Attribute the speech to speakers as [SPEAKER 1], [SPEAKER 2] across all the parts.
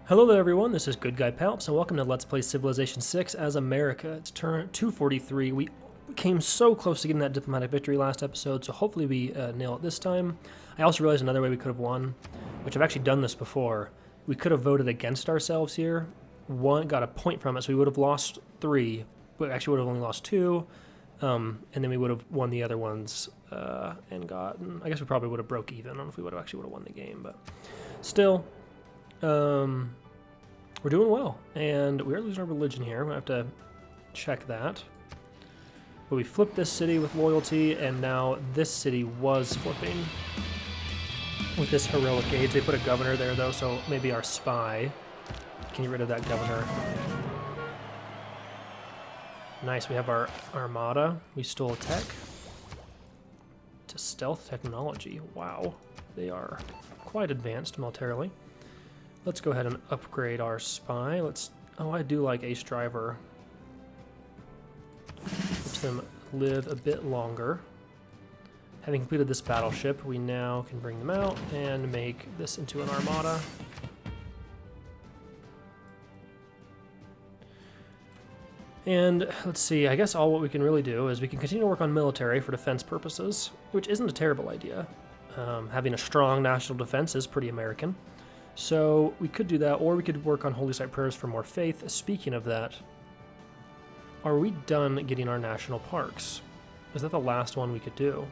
[SPEAKER 1] Hello there everyone, this is GoodGuyPalps and welcome to Let's Play Civilization 6 as America. It's turn 243. We came so close to getting that diplomatic victory last episode, so hopefully we nail it this time. I also realized another way we could have won, which I've actually done this before. We could have voted against ourselves here. One got a point from it, so we would have lost 3. We actually would have only lost 2, and then we would have won the other ones and gotten... I guess we probably would have broke even. I don't know if we would have actually won the game, but still... we're doing well, and we are losing our religion here. We're going to have to check that. But we flipped this city with loyalty, and now this city was flipping with this heroic age. They put a governor there, though, so maybe our spy can get rid of that governor. Nice, we have our armada. We stole tech to stealth technology. Wow, they are quite advanced militarily. Let's go ahead and upgrade our spy. Oh, I do like Ace Driver. Helps them live a bit longer. Having completed this battleship, we now can bring them out and make this into an armada. And let's see, I guess what we can really do is we can continue to work on military for defense purposes, which isn't a terrible idea. Having a strong national defense is pretty American. So we could do that, or we could work on Holy Site prayers for more faith. Speaking of that, are we done getting our national parks? Is that the last one we could do?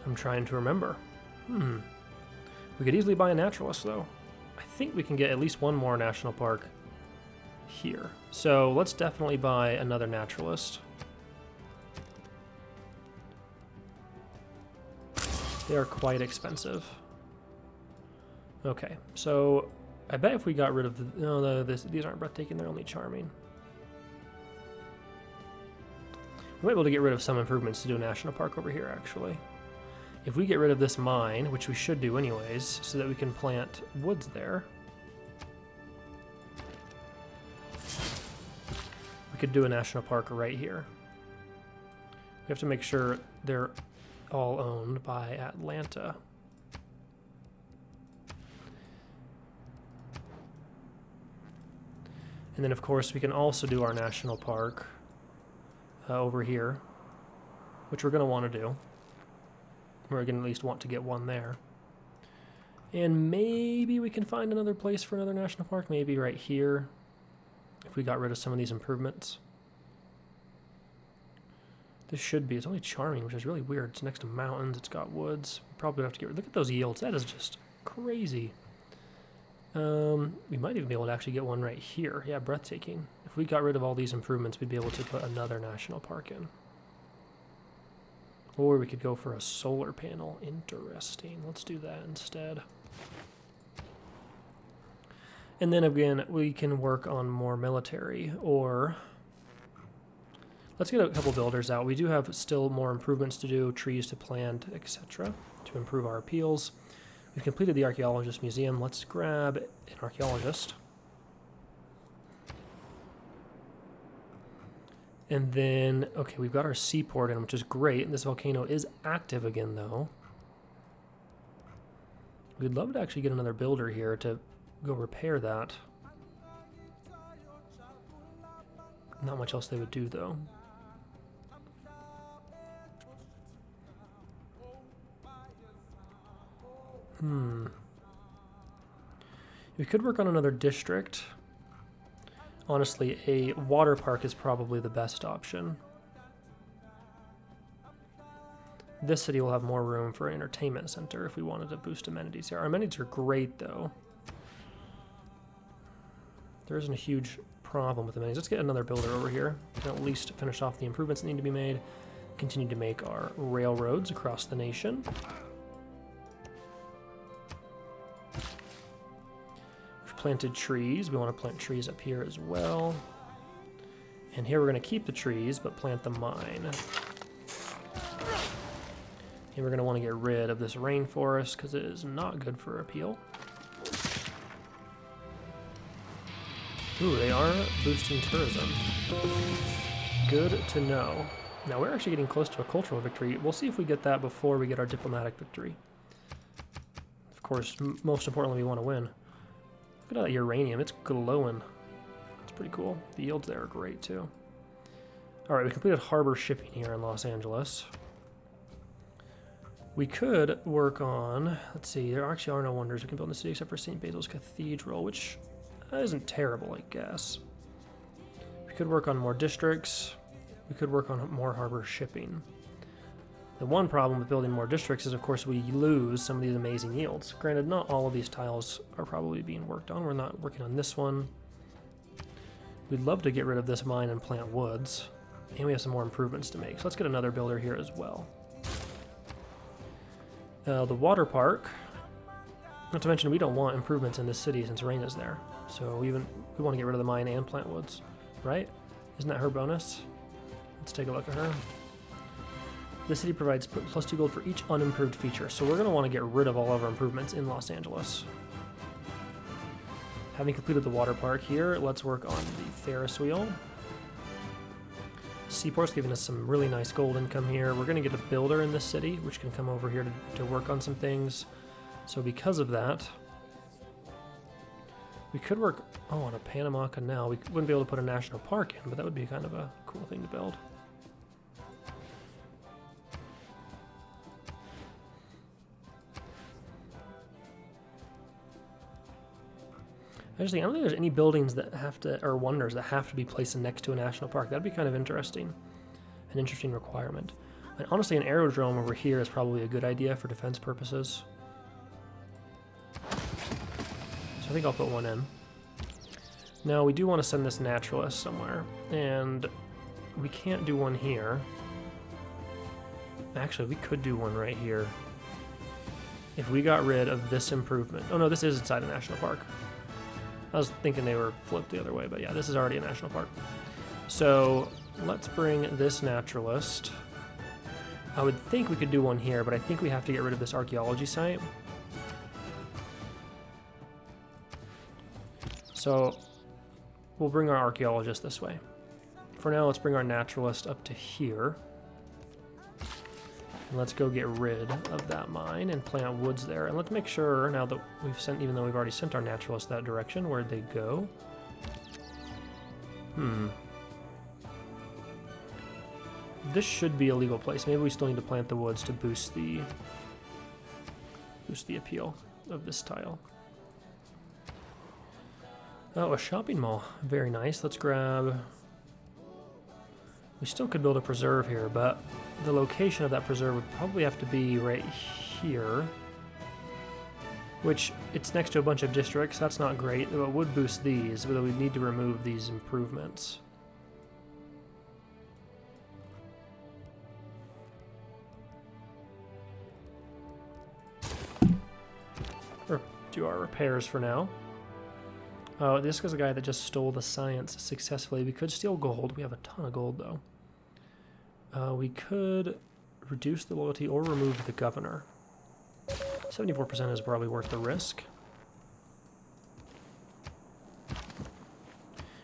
[SPEAKER 1] I'm trying to remember. We could easily buy a naturalist, though. I think we can get at least one more national park here. So let's definitely buy another naturalist. They are quite expensive. Okay, so I bet if we got rid of the... No, these aren't breathtaking, they're only charming. We might be able to get rid of some improvements to do a national park over here, actually. If we get rid of this mine, which we should do anyways, so that we can plant woods there. We could do a national park right here. We have to make sure they're all owned by Atlanta. And then, of course, we can also do our national park over here, which we're going to want to do. We're going to at least want to get one there. And maybe we can find another place for another national park, maybe right here, if we got rid of some of these improvements. This should be. It's only charming, which is really weird. It's next to mountains. It's got woods. We probably have to get rid. Look at those yields. That is just crazy. We might even be able to actually get one right here. Yeah, breathtaking. If we got rid of all these improvements, we'd be able to put another national park in. Or we could go for a solar panel. Interesting. Let's do that instead. And then again, we can work on more military, or let's get a couple builders out. We do have still more improvements to do, trees to plant, etc., to improve our appeals. We've completed the Archaeologist Museum. Let's grab an archaeologist. And then, okay, we've got our seaport in, which is great. And this volcano is active again, though. We'd love to actually get another builder here to go repair that. Not much else they would do, though. We could work on another district. Honestly, a water park is probably the best option. This city will have more room for an entertainment center if we wanted to boost amenities here. Our amenities are great, though. There isn't a huge problem with amenities. Let's get another builder over here. We can at least finish off the improvements that need to be made. Continue to make our railroads across the nation. Planted trees. We want to plant trees up here as well. And here we're going to keep the trees, but plant the mine. And we're going to want to get rid of this rainforest because it is not good for appeal. Ooh, they are boosting tourism. Good to know. Now we're actually getting close to a cultural victory. We'll see if we get that before we get our diplomatic victory. Of course, most importantly, we want to win. Look at that uranium. It's glowing. It's pretty cool. The yields there are great, too. All right, we completed harbor shipping here in Los Angeles. We could work on... Let's see. There actually are no wonders we can build in the city except for St. Basil's Cathedral, which isn't terrible, I guess. We could work on more districts. We could work on more harbor shipping. The one problem with building more districts is, of course, we lose some of these amazing yields. Granted, not all of these tiles are probably being worked on. We're not working on this one. We'd love to get rid of this mine and plant woods. And we have some more improvements to make. So let's get another builder here as well. The water park. Not to mention, we don't want improvements in this city since rain is there. So we want to get rid of the mine and plant woods, right? Isn't that her bonus? Let's take a look at her. The city provides +2 gold for each unimproved feature, so we're going to want to get rid of all of our improvements in Los Angeles. Having completed the water park here, let's work on the Ferris wheel. Seaport's giving us some really nice gold income here. We're going to get a builder in this city, which can come over here to work on some things. So because of that, we could work on a Panama Canal. We wouldn't be able to put a national park in, but that would be kind of a cool thing to build. I don't think there's any buildings that have to, or wonders that have to be placed next to a national park. That'd be kind of interesting, an interesting requirement. And honestly, an aerodrome over here is probably a good idea for defense purposes. So I think I'll put one in. Now we do want to send this naturalist somewhere, and we can't do one here. Actually, we could do one right here if we got rid of this improvement. Oh no, this is inside a national park. I was thinking they were flipped the other way, but yeah, this is already a national park. So let's bring this naturalist. I would think we could do one here, but I think we have to get rid of this archaeology site. So we'll bring our archaeologist this way. For now, let's bring our naturalist up to here. And let's go get rid of that mine and plant woods there. And let's make sure, now that we've sent, even though we've already sent our naturalists that direction, where'd they go? This should be a legal place. Maybe we still need to plant the woods to boost the appeal of this tile. Oh, a shopping mall. Very nice. Let's grab... We still could build a preserve here, but the location of that preserve would probably have to be right here. Which, it's next to a bunch of districts. That's not great. It would boost these, but we need to remove these improvements. Or do our repairs for now. Oh, this is a guy that just stole the science successfully. We could steal gold. We have a ton of gold, though. We could reduce the loyalty or remove the governor. 74% is probably worth the risk.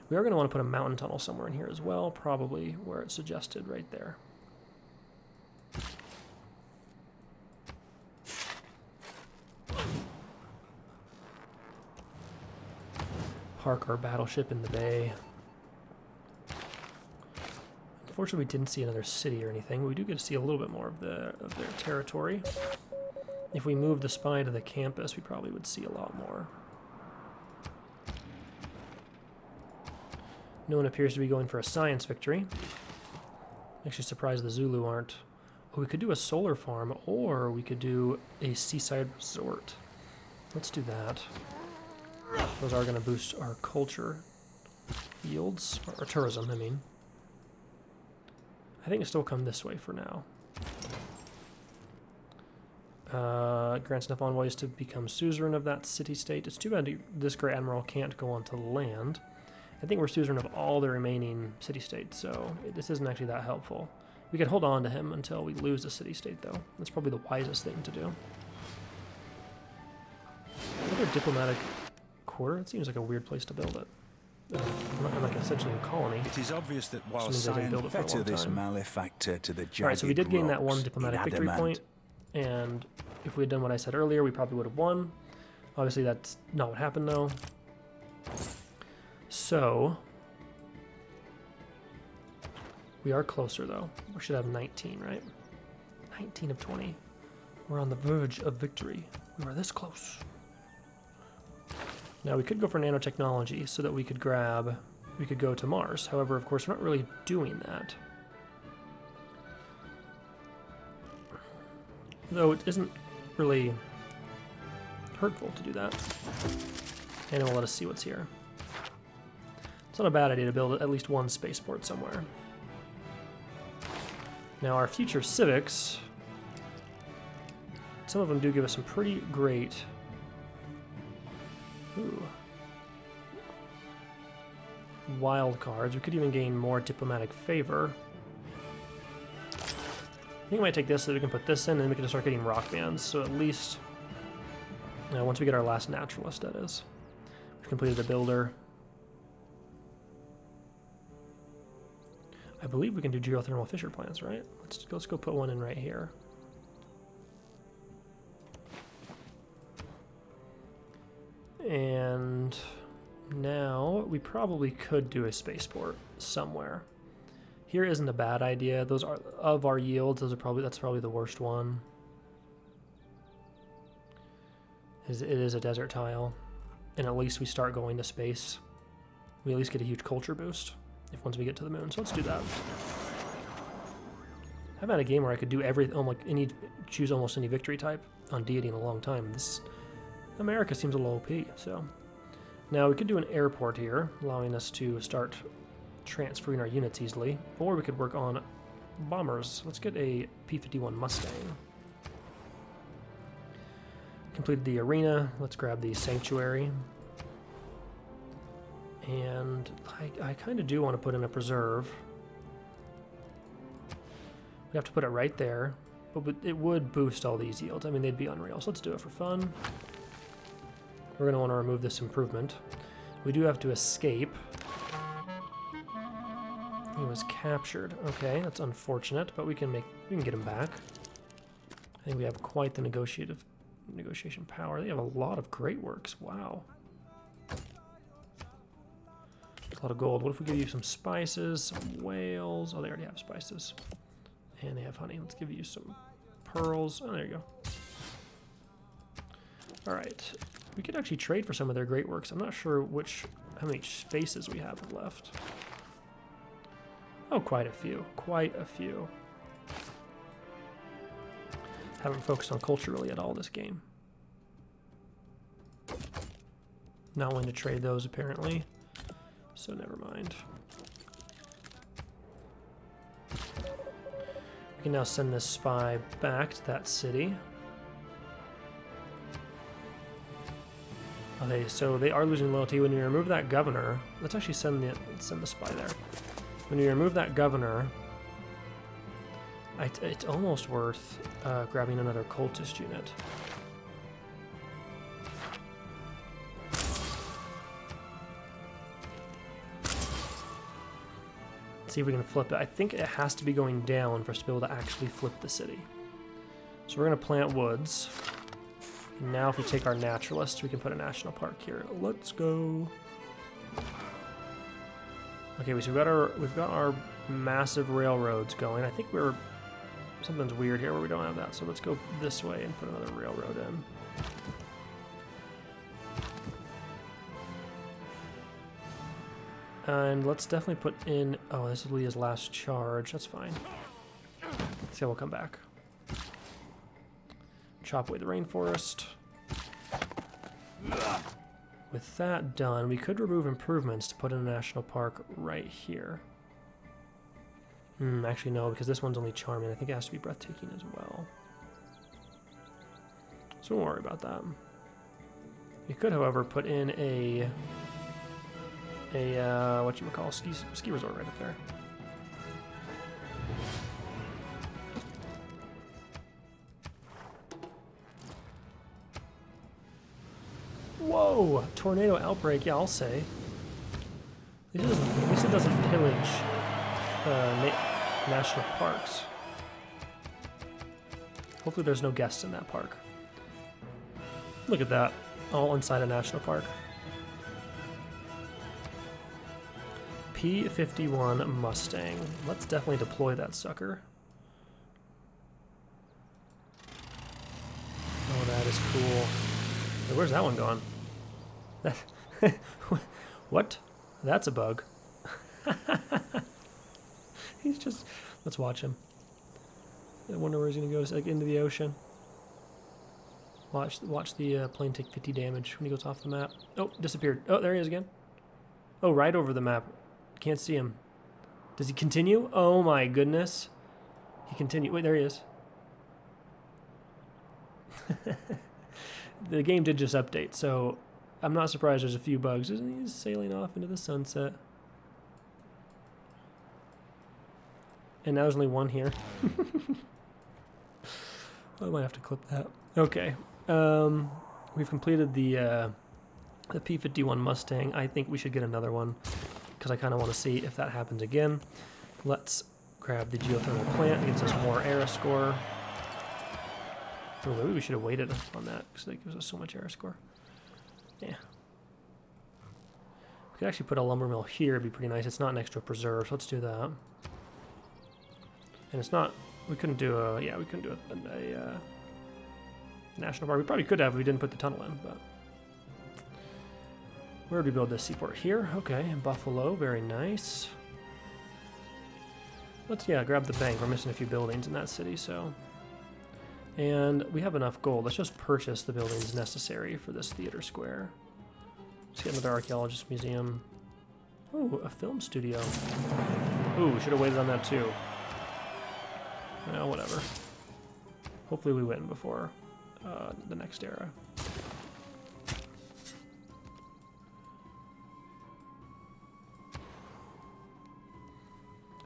[SPEAKER 1] We are going to want to put a mountain tunnel somewhere in here as well, probably where it's suggested right there. Park our battleship in the bay. Unfortunately, we didn't see another city or anything. We do get to see a little bit more of their territory. If we moved the spy to the campus, we probably would see a lot more. No one appears to be going for a science victory. Actually surprised the Zulu aren't. Oh, we could do a solar farm, or we could do a seaside resort. Let's do that. Those are going to boost our culture yields, or tourism, I mean. I think it'll still come this way for now. Grants enough envoys to become suzerain of that city-state. It's too bad this great admiral can't go on to land. I think we're suzerain of all the remaining city-states, so this isn't actually that helpful. We could hold on to him until we lose the city-state, though. That's probably the wisest thing to do. Another diplomatic quarter? It seems like a weird place to build it. Like essentially a colony.
[SPEAKER 2] It is obvious that while science fetter this malefactor to the jagged
[SPEAKER 1] Alright, so we did gain that one
[SPEAKER 2] rocks
[SPEAKER 1] diplomatic
[SPEAKER 2] in
[SPEAKER 1] victory
[SPEAKER 2] adamant.
[SPEAKER 1] point, and if we had done what I said earlier, we probably would have won. Obviously, that's not what happened, though. So we are closer though. We should have 19, right? 19 of 20. We're on the verge of victory. We were this close. Now we could go for nanotechnology so that we could go to Mars. However, of course, we're not really doing that. Though it isn't really hurtful to do that. And it will let us see what's here. It's not a bad idea to build at least one spaceport somewhere. Now our future civics, some of them do give us some pretty great... Ooh. Wild cards. We could even gain more diplomatic favor. I think I might take this so that we can put this in and we can just start getting rock bands. So at least, once we get our last naturalist, that is. We've completed a builder. I believe we can do geothermal fissure plants, right? Let's go put one in right here. And now we probably could do a spaceport somewhere. Here isn't a bad idea. Those are of our yields. That's probably the worst one. It is a desert tile, and at least we start going to space. We at least get a huge culture boost once we get to the moon. So let's do that. I haven't had a game where I could do choose almost any victory type on Deity in a long time. This America seems a little OP. So now we could do an airport here, allowing us to start transferring our units easily, or we could work on bombers. Let's get a P-51 Mustang. Completed the arena. Let's grab the sanctuary. And I kind of do want to put in a preserve. We'd have to put it right there, but it would boost all these yields. I mean, they'd be unreal. So let's do it for fun. We're going to want to remove this improvement. We do have to escape. He was captured. Okay, that's unfortunate, but we can get him back. I think we have quite the negotiation power. They have a lot of great works. Wow. A lot of gold. What if we give you some spices, some whales? Oh, they already have spices. And they have honey. Let's give you some pearls. Oh, there you go. All right. We could actually trade for some of their great works. I'm not sure how many spaces we have left. Oh, quite a few. Quite a few. Haven't focused on culture really at all this game. Not willing to trade those, apparently. So never mind. We can now send this spy back to that city. Okay, so they are losing loyalty. When you remove that governor, let's actually send the spy there. When you remove that governor, it's almost worth grabbing another cultist unit. Let's see if we can flip it. I think it has to be going down for us to be able to actually flip the city. So we're going to plant woods. And now if we take our naturalist, we can put a national park here. Let's go. Okay, so we've got our massive railroads going. I think something's weird here where we don't have that. So let's go this way and put another railroad in. And let's definitely put in... Oh, this will be his last charge. That's fine. So we'll come back. Chop away the rainforest. With that done, we could remove improvements to put in a national park right here. Actually, no, because this one's only charming. I think it has to be breathtaking as well. So don't worry about that. We could, however, put in a ski resort right up there. Whoa! Tornado outbreak, yeah, I'll say. At least it doesn't pillage national parks. Hopefully there's no guests in that park. Look at that. All inside a national park. P-51 Mustang. Let's definitely deploy that sucker. Oh, that is cool. Hey, where's that one going? What? That's a bug. He's just... Let's watch him. I wonder where he's going to go, like into the ocean. Watch the plane take 50 damage when he goes off the map. Oh, disappeared. Oh, there he is again. Oh, right over the map. Can't see him. Does he continue? Oh my goodness. He continued. Wait, there he is. The game did just update, so I'm not surprised there's a few bugs. Isn't he sailing off into the sunset? And now there's only one here. I might have to clip that. Okay. We've completed the P-51 Mustang. I think we should get another one because I kind of want to see if that happens again. Let's grab the Geothermal Plant. It gives us more era score. Oh, maybe we should have waited on that because that gives us so much era score. Yeah. We could actually put a lumber mill here. It'd be pretty nice. It's not next to a preserve, so let's do that. And it's not... We couldn't do a... Yeah, we couldn't do a national park. We probably could have if we didn't put the tunnel in, but... Where would we build this seaport? Here? Okay, in Buffalo. Very nice. Let's, yeah, grab the bank. We're missing a few buildings in that city, so... And we have enough gold. Let's just purchase the buildings necessary for this theater square. Let's get another archaeologist museum. Oh, a film studio. Ooh, should have waited on that too. Well, whatever. Hopefully we win before the next era.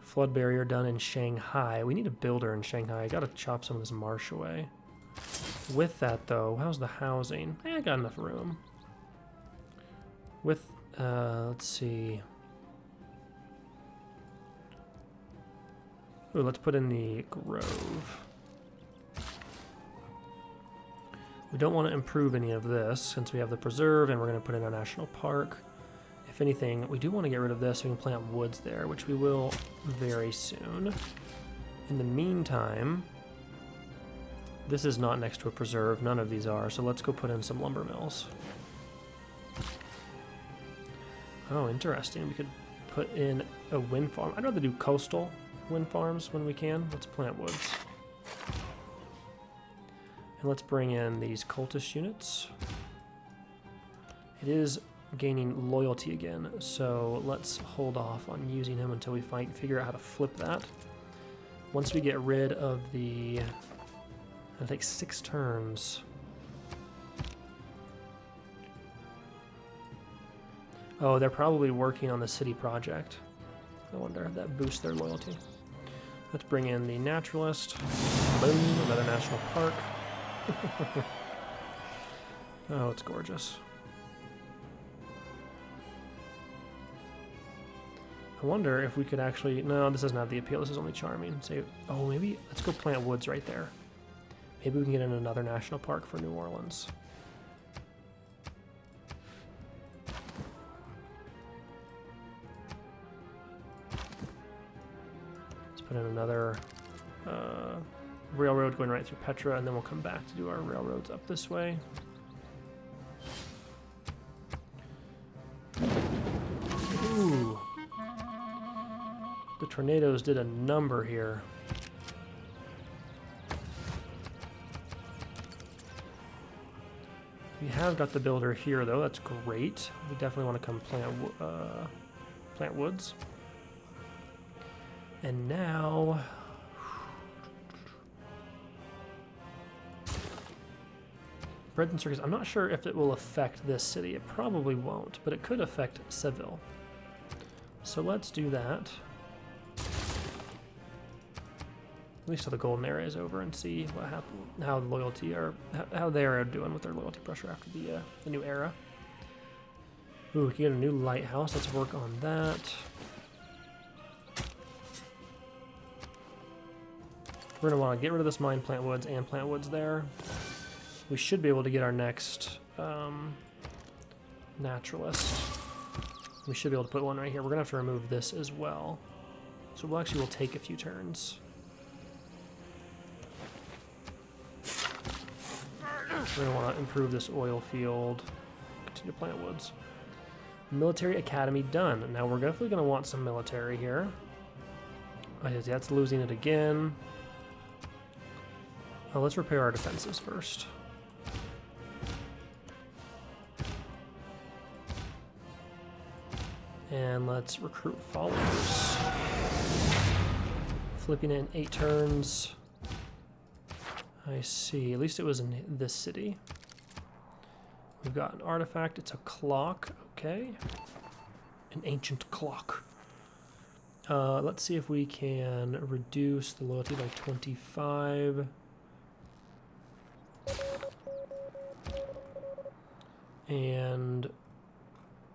[SPEAKER 1] Flood barrier done in Shanghai. We need a builder in Shanghai. I gotta chop some of this marsh away. With that though, how's the housing? I got enough room. With, let's see. Ooh, let's put in the grove. We don't want to improve any of this since we have the preserve and we're going to put in a national park. If anything, we do want to get rid of this so we can plant woods there, which we will very soon. In the meantime, this is not next to a preserve. None of these are, so let's go put in some lumber mills. Oh, interesting. We could put in a wind farm. I'd rather do coastal wind farms when we can. Let's plant woods. And let's bring in these cultist units. It is gaining loyalty again, so let's hold off on using him until we figure out how to flip that. Once we get rid of the... It'll take 6 turns. Oh, they're probably working on the city project. I wonder if that boosts their loyalty. Let's bring in the naturalist. Boom, another national park. Oh, it's gorgeous. I wonder if we could actually... No, this doesn't have the appeal. This is only charming. So, oh, maybe... Let's go plant woods right there. Maybe we can get in another national park for New Orleans. Let's put in another railroad going right through Petra, and then we'll come back to do our railroads up this way. Ooh. The tornadoes did a number here. We have got the builder here, though. That's great. We definitely want to come plant woods. And now... Bread and circus. I'm not sure if it will affect this city. It probably won't, but it could affect Seville. So let's do that. At least till the golden era is over and see what happened, how the loyalty or how they are doing with their loyalty pressure after the new era. Ooh, we can get a new lighthouse. Let's work on that. We're gonna want to get rid of this mine, plant woods, and plant woods there. We should be able to get our next naturalist. We should be able to put one right here. We're gonna have to remove this as well. So we'll take a few turns. We're gonna want to improve this oil field. Continue to plant woods. Military academy done. Now we're definitely gonna want some military here. Oh, yeah, that's losing it again. Let's repair our defenses first. And let's recruit followers. Flipping in 8 turns. I see. At least it was in this city. We've got an artifact. It's a clock. Okay. An ancient clock. Let's see if we can reduce the loyalty by 25. And...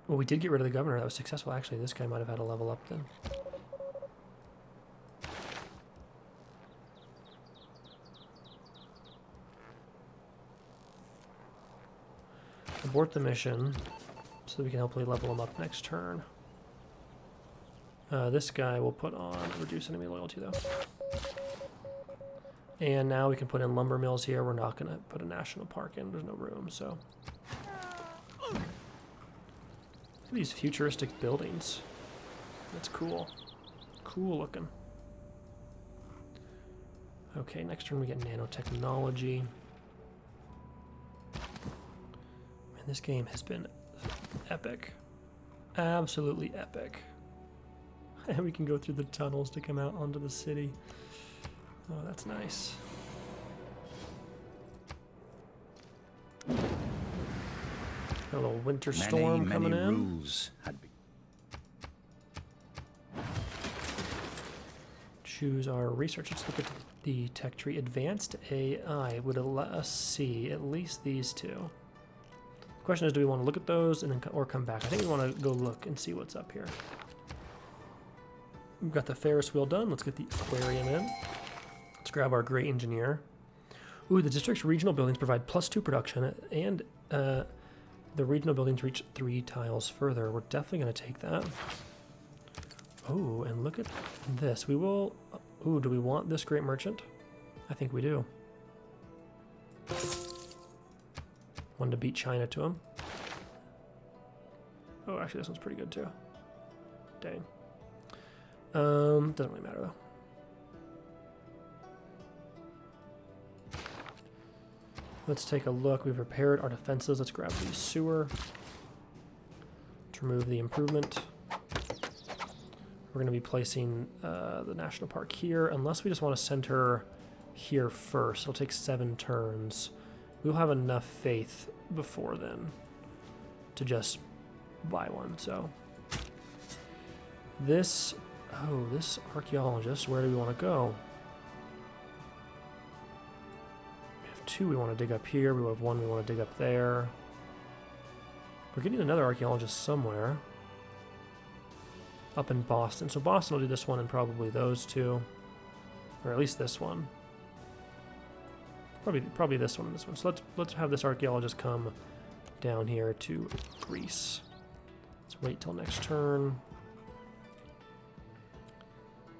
[SPEAKER 1] well, we did get rid of the governor. That was successful. Actually, this guy might have had a level up then. Abort the mission so that we can hopefully level him up next turn. This guy will put on reduce enemy loyalty though. And now we can put in lumber mills here. We're not going to put a national park in. There's no room, so. Look at these futuristic buildings. That's cool. Cool looking. Okay, next turn we get nanotechnology. Man, this game has been epic. Absolutely epic. And we can go through the tunnels to come out onto the city. Oh, that's nice. Got a little winter storm coming in.
[SPEAKER 2] Rules had been.
[SPEAKER 1] Choose our research. Let's look at the tech tree. Advanced AI would let us see at least these two. The question is, do we want to look at those and then or come back? I think we want to go look and see what's up here. We've got the Ferris wheel done. Let's get the aquarium in. Let's grab our great engineer. Ooh, the district's regional buildings provide +2 production, and the regional buildings reach 3 tiles further. We're definitely going to take that. Oh, and look at this. We will... ooh, do we want this great merchant? I think we do. One to beat China to him. Oh, actually, this one's pretty good, too. Dang. Doesn't really matter, though. Let's take a look. We've repaired our defenses. Let's grab the sewer to remove the improvement. We're going to be placing the national park here, unless we just want to center here first. It'll take 7 turns. We'll have enough faith before then to just buy one. So this, oh, this archaeologist, where do we want to go? 2 we want to dig up here. We have 1 we want to dig up there. We're getting another archaeologist somewhere. Up in Boston. So Boston will do this one and probably those 2. Or at least this one. Probably this one and this one. So let's have this archaeologist come down here to Greece. Let's wait till next turn.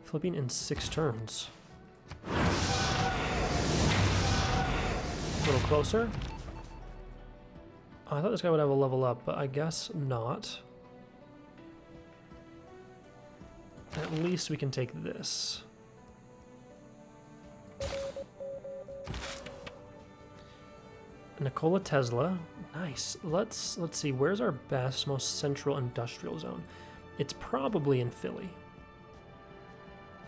[SPEAKER 1] Flipping in 6 turns. A little closer. Oh, I thought this guy would have a level up, but I guess not. At least we can take this. Nikola Tesla. Nice. Let's see, where's our best, most central industrial zone? It's probably in Philly.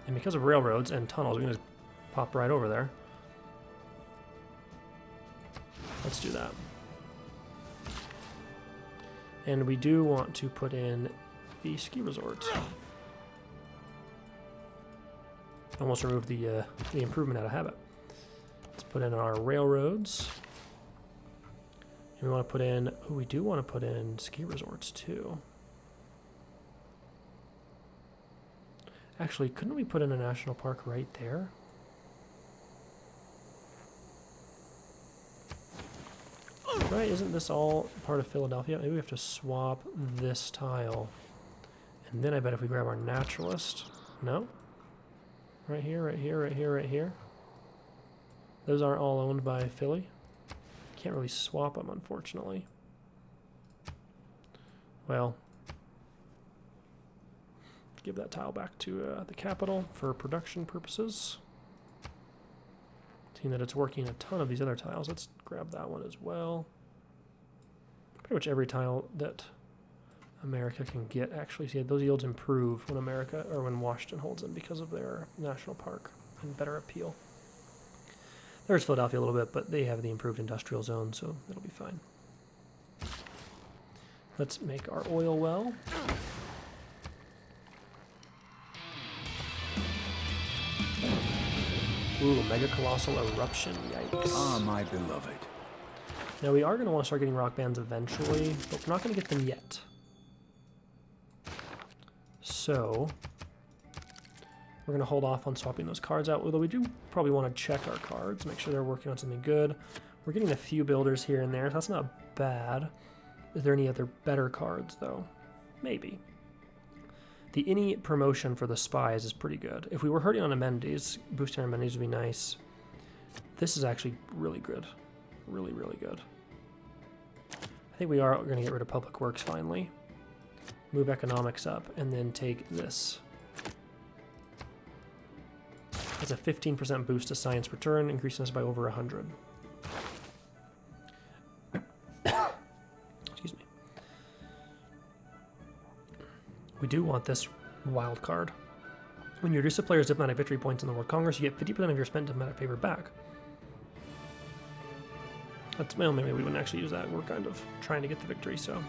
[SPEAKER 1] And because of railroads and tunnels, we can just pop right over there. Let's do that. And we do want to put in the ski resort. Almost removed the improvement out of habit. Let's put in our railroads. And we want to put in, oh, we do want to put in ski resorts too. Actually, couldn't we put in a national park right there? Right, isn't this all part of Philadelphia? Maybe we have to swap this tile. And then I bet if we grab our naturalist, no? Right here, right here, right here, right here. Those aren't all owned by Philly. Can't really swap them, unfortunately. Well, give that tile back to the capital for production purposes. Seeing that it's working a ton of these other tiles, let's grab that one as well. Pretty much every tile that America can get, actually. See, those yields improve when America, or when Washington holds them because of their national park and better appeal. There's Philadelphia a little bit, but they have the improved industrial zone, so it'll be fine. Let's make our oil well. Ooh, mega colossal eruption, yikes.
[SPEAKER 2] Ah, my beloved.
[SPEAKER 1] Now we are going to want to start getting rock bands eventually, but we're not going to get them yet. So, we're going to hold off on swapping those cards out, although we do probably want to check our cards, make sure they're working on something good. We're getting a few builders here and there, so that's not bad. Is there any other better cards, though? Maybe. The any promotion for the spies is pretty good. If we were hurting on amenities, boosting our amenities would be nice. This is actually really good. Really, really good. I think we are going to get rid of public works finally. Move economics up, and then take this. That's a 15% boost to science per turn, increasing us by over 100. Excuse me. We do want this wild card. When you reduce a player's diplomatic victory points in the World Congress, you get 50% of your spent diplomatic favor back. That's, well, maybe we wouldn't actually use that. We're kind of trying to get the victory, so.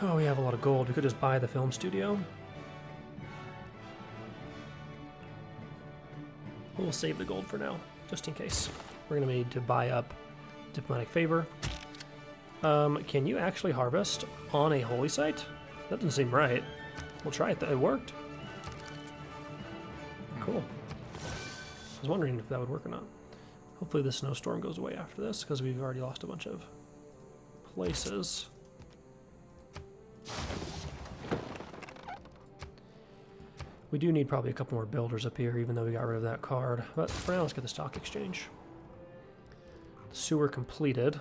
[SPEAKER 1] Oh, we have a lot of gold. We could just buy the film studio. We'll save the gold for now, just in case. We're going to need to buy up diplomatic favor. Can you actually harvest on a holy site? That doesn't seem right. We'll try it. It worked. Cool. I was wondering if that would work or not. Hopefully the snowstorm goes away after this, because we've already lost a bunch of places. We do need probably a couple more builders up here, even though we got rid of that card. But for now, let's get the stock exchange. Sewer completed.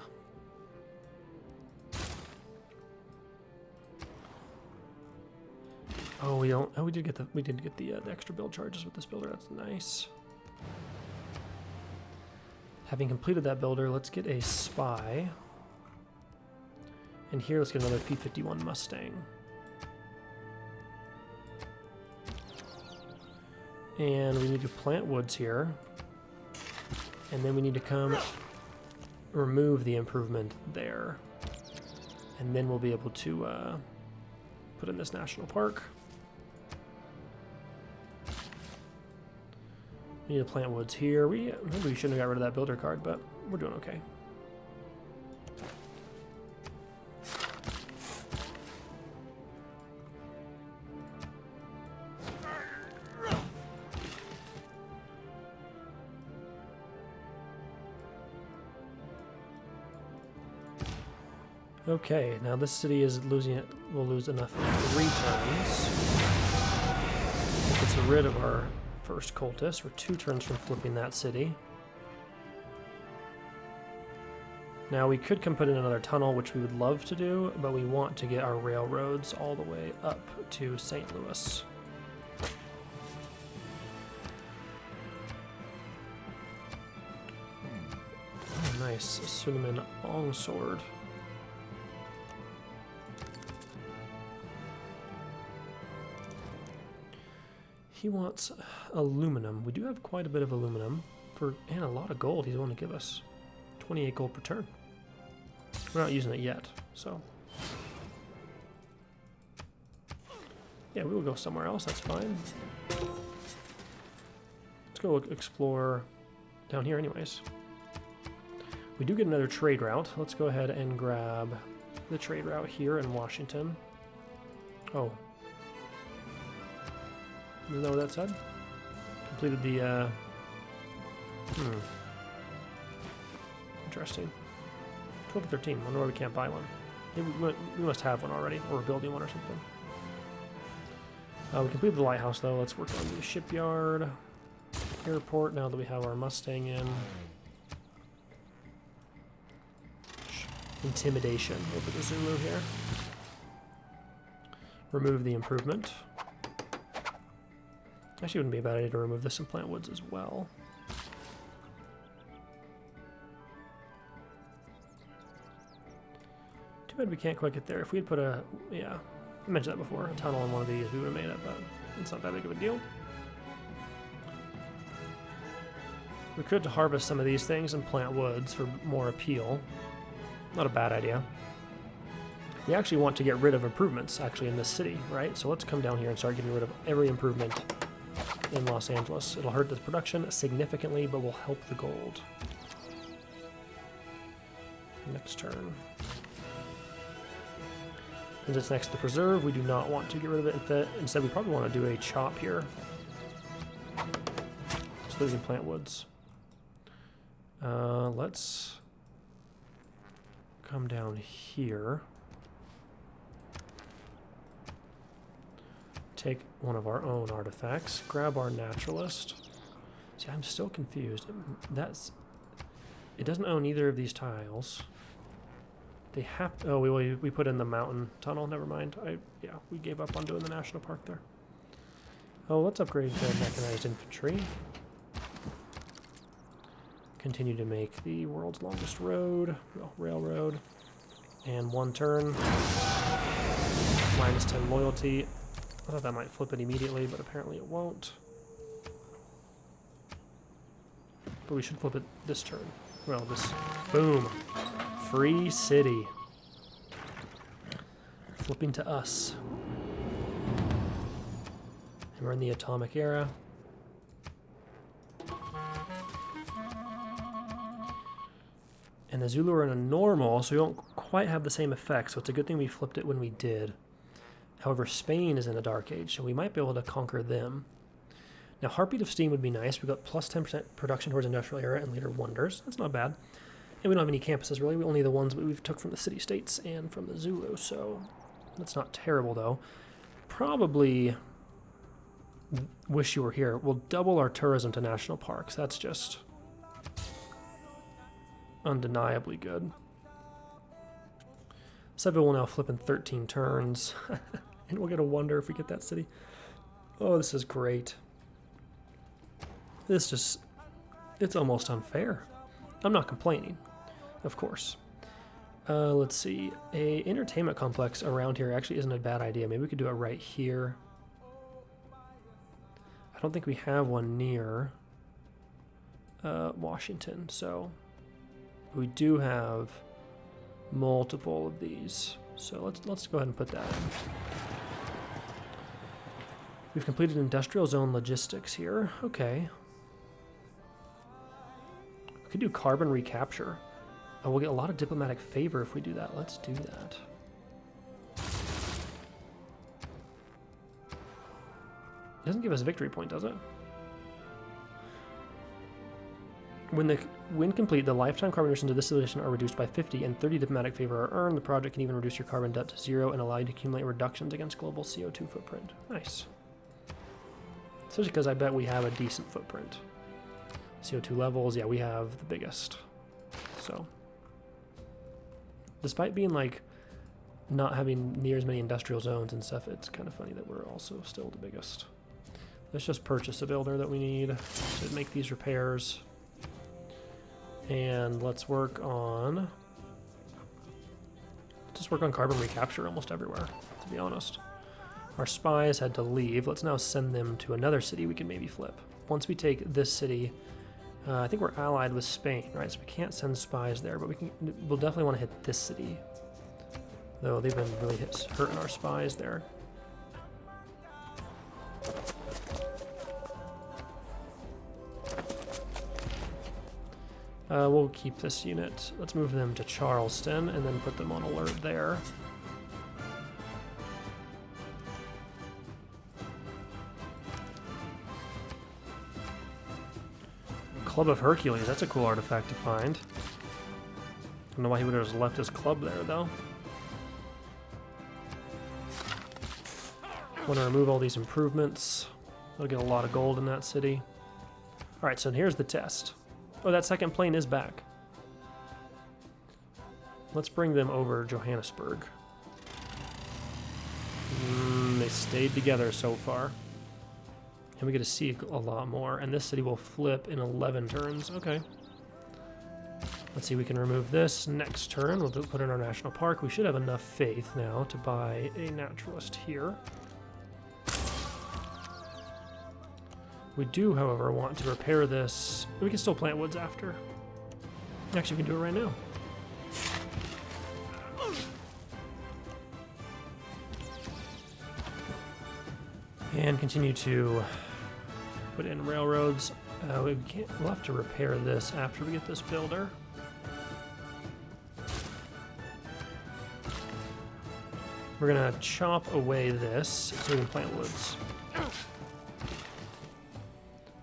[SPEAKER 1] Oh, we don't. Oh, we did get the extra build charges with this builder. That's nice. Having completed that builder, let's get a spy. And here, let's get another P-51 Mustang. And we need to plant woods here. And then we need to come remove the improvement there. And then we'll be able to put in this national park. We need to plant woods here. Maybe we shouldn't have got rid of that builder card, but we're doing okay. Okay, now this city is losing it. We'll lose enough in 3 turns. It gets rid of our first cultist. We're 2 turns from flipping that city. Now we could come put in another tunnel, which we would love to do, but we want to get our railroads all the way up to St. Louis. Oh, nice. Cinnamon longsword. He wants aluminum. We do have quite a bit of aluminum and a lot of gold he's willing to give us. 28 gold per turn. We're not using it yet, so. Yeah, we will go somewhere else, that's fine. Let's go explore down here anyways. We do get another trade route. Let's go ahead and grab the trade route here in Washington. Oh. Isn't that what that said? Completed the, Interesting. 12 to 13. I wonder why we can't buy one. Maybe we must have one already, or we're building one or something. We completed the lighthouse, though. Let's work on the shipyard. Airport, now that we have our Mustang in. Intimidation over the Zulu here. Remove the improvement. Actually, it wouldn't be a bad idea to remove this and plant woods as well. Too bad we can't quite get there. If we had put a, yeah, I mentioned that before, a tunnel on one of these, we would have made it, but it's not that big of a deal. We could harvest some of these things and plant woods for more appeal. Not a bad idea. We actually want to get rid of improvements, actually, in this city, right? So let's come down here and start getting rid of every improvement in Los Angeles. It'll hurt the production significantly, but will help the gold. Next turn. Since it's next to the preserve, we do not want to get rid of it. Instead, we probably want to do a chop here. So we can plant woods. Let's come down here. Take one of our own artifacts. Grab our naturalist. See, I'm still confused. It doesn't own either of these tiles. They have. Oh, we put in the mountain tunnel. Never mind. Yeah, we gave up on doing the national park there. Oh, let's upgrade to mechanized infantry. Continue to make the world's longest road, railroad, and one turn. Minus 10 loyalty. I thought that might flip it immediately, but apparently it won't. But we should flip it this turn. Well, this. Boom. Free city. Flipping to us. And we're in the atomic era. And the Zulu are in a normal, so we don't quite have the same effect, so it's a good thing we flipped it when we did. However, Spain is in a dark age, so we might be able to conquer them. Now, Heartbeat of Steam would be nice. We've got plus 10% production towards Industrial Era and Later Wonders. That's not bad. And we don't have any campuses, really. We only the ones we've took from the city-states and from the Zulu, so that's not terrible, though. Probably wish you were here. We'll double our tourism to national parks. That's just undeniably good. Seville will now flip in 13 turns. And we'll get a wonder if we get that city. Oh, this is great. It's almost unfair. I'm not complaining, of course. Let's see. A entertainment complex around here actually isn't a bad idea. Maybe we could do it right here. I don't think we have one near Washington, so we do have multiple of these. So let's go ahead and put that in. We've completed industrial zone logistics here. Okay. We could do carbon recapture. Oh, we'll get a lot of diplomatic favor if we do that. Let's do that. It doesn't give us a victory point, does it? When complete, the lifetime carbon emissions of this civilization are reduced by 50 and 30 diplomatic favor are earned. The project can even reduce your carbon debt to 0 and allow you to accumulate reductions against global CO2 footprint. Nice. Especially because I bet we have a decent footprint. CO2 levels, yeah, we have the biggest. So, despite being like not having near as many industrial zones and stuff, it's kind of funny that we're also still the biggest. Let's just purchase a builder that we need to make these repairs. And let's work on carbon recapture almost everywhere, to be honest. Our spies had to leave. Let's now send them to another city we can maybe flip. Once we take this city, I think we're allied with Spain, right? So we can't send spies there, but we'll definitely want to hit this city. Though they've been really hurting our spies there. We'll keep this unit. Let's move them to Charleston and then put them on alert there. Club of Hercules, that's a cool artifact to find. don't know why he would have just left his club there, though. Want to remove all these improvements. I'll get a lot of gold in that city. Alright, so here's the test. Oh, that second plane is back. Let's bring them over Johannesburg. They stayed together so far. And we get to see a lot more. And this city will flip in 11 turns. Okay. Let's see, we can remove this next turn. We'll put in our national park. We should have enough faith now to buy a naturalist here. We do, however, want to repair this. We can still plant woods after. Actually, we can do it right now. And continue to put in railroads. We'll have to repair this after we get this builder. We're going to chop away this so we can plant woods.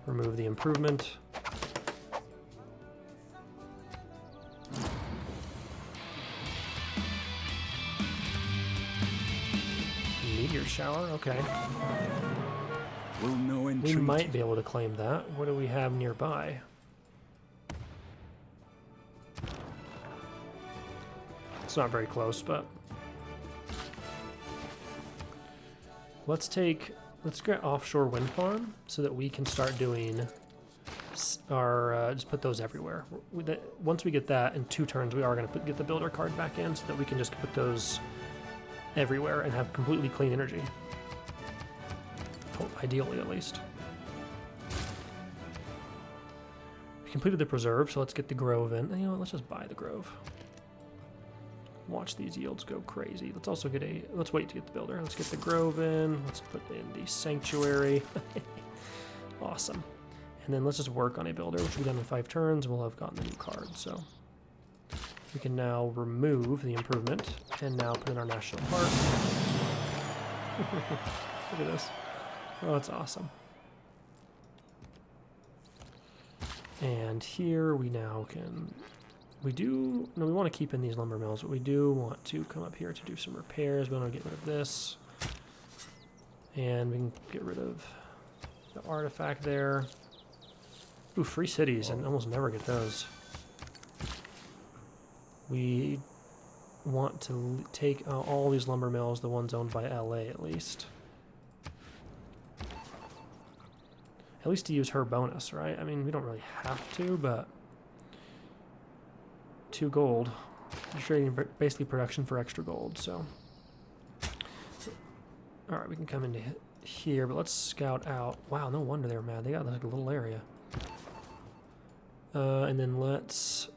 [SPEAKER 1] Remove the improvement. Meteor shower, okay.
[SPEAKER 2] Will no
[SPEAKER 1] We
[SPEAKER 2] entreat.
[SPEAKER 1] might be able to claim that. What do we have nearby? It's not very close, but let's get offshore wind farm so that we can start doing our just put those everywhere. Once we get that in 2 turns, we are going to get the builder card back in so that we can just put those everywhere and have completely clean energy. Oh, ideally, at least. We completed the preserve, so let's get the grove in. You know what, let's just buy the grove. Watch these yields go crazy. Let's also get let's wait to get the builder. Let's get the grove in. Let's put in the sanctuary. Awesome. And then let's just work on a builder, which we've done in 5 turns. We'll have gotten the new card, so we can now remove the improvement and now put in our national park. Look at this. Oh, it's awesome. And here we now can... we want to keep in these lumber mills, but we do want to come up here to do some repairs. We want to get rid of this. And we can get rid of the artifact there. Ooh, free cities, and almost never get those. We want to take all these lumber mills, the ones owned by LA at least. At least to use her bonus, right? I mean, we don't really have to, but 2 gold. You're trading basically production for extra gold, so. Alright, we can come into here, but let's scout out. Wow, no wonder they're mad. They got like a little area. And then let's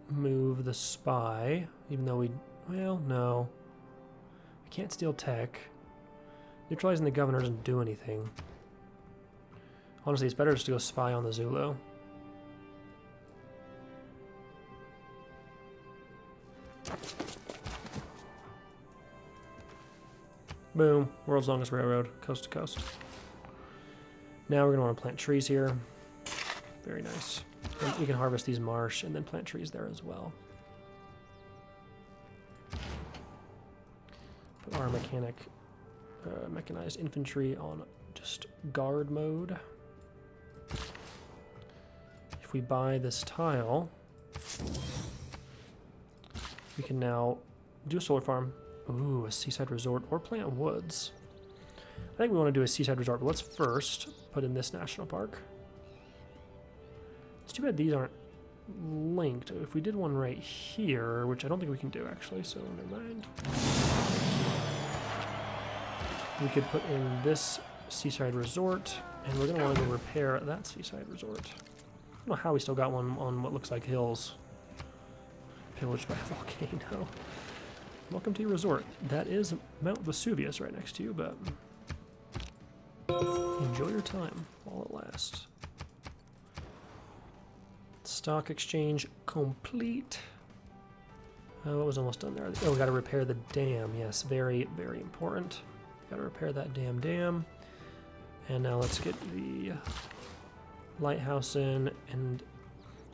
[SPEAKER 1] move the spy, even though well, no. We can't steal tech. Neutralizing the governor doesn't do anything. Honestly, it's better just to go spy on the Zulu. Boom. World's longest railroad, coast to coast. Now we're going to want to plant trees here. Very nice. And we can harvest these marsh and then plant trees there as well. Put our mechanized infantry on just guard mode. If we buy this tile, we can now do a solar farm. Ooh, a seaside resort or plant woods. I think we want to do a seaside resort, but let's first put in this national park. It's too bad these aren't linked. If we did one right here, which I don't think we can do actually, so never mind. We could put in this seaside resort, and we're going to want to go repair that seaside resort. I don't know how we still got one on what looks like hills. Pillaged by a volcano. Welcome to your resort. That is Mount Vesuvius right next to you, but enjoy your time while it lasts. Stock exchange complete. What was almost done there? Oh, we got to repair the dam. Yes, very, very important. Got to repair that dam. And now let's get the lighthouse in. And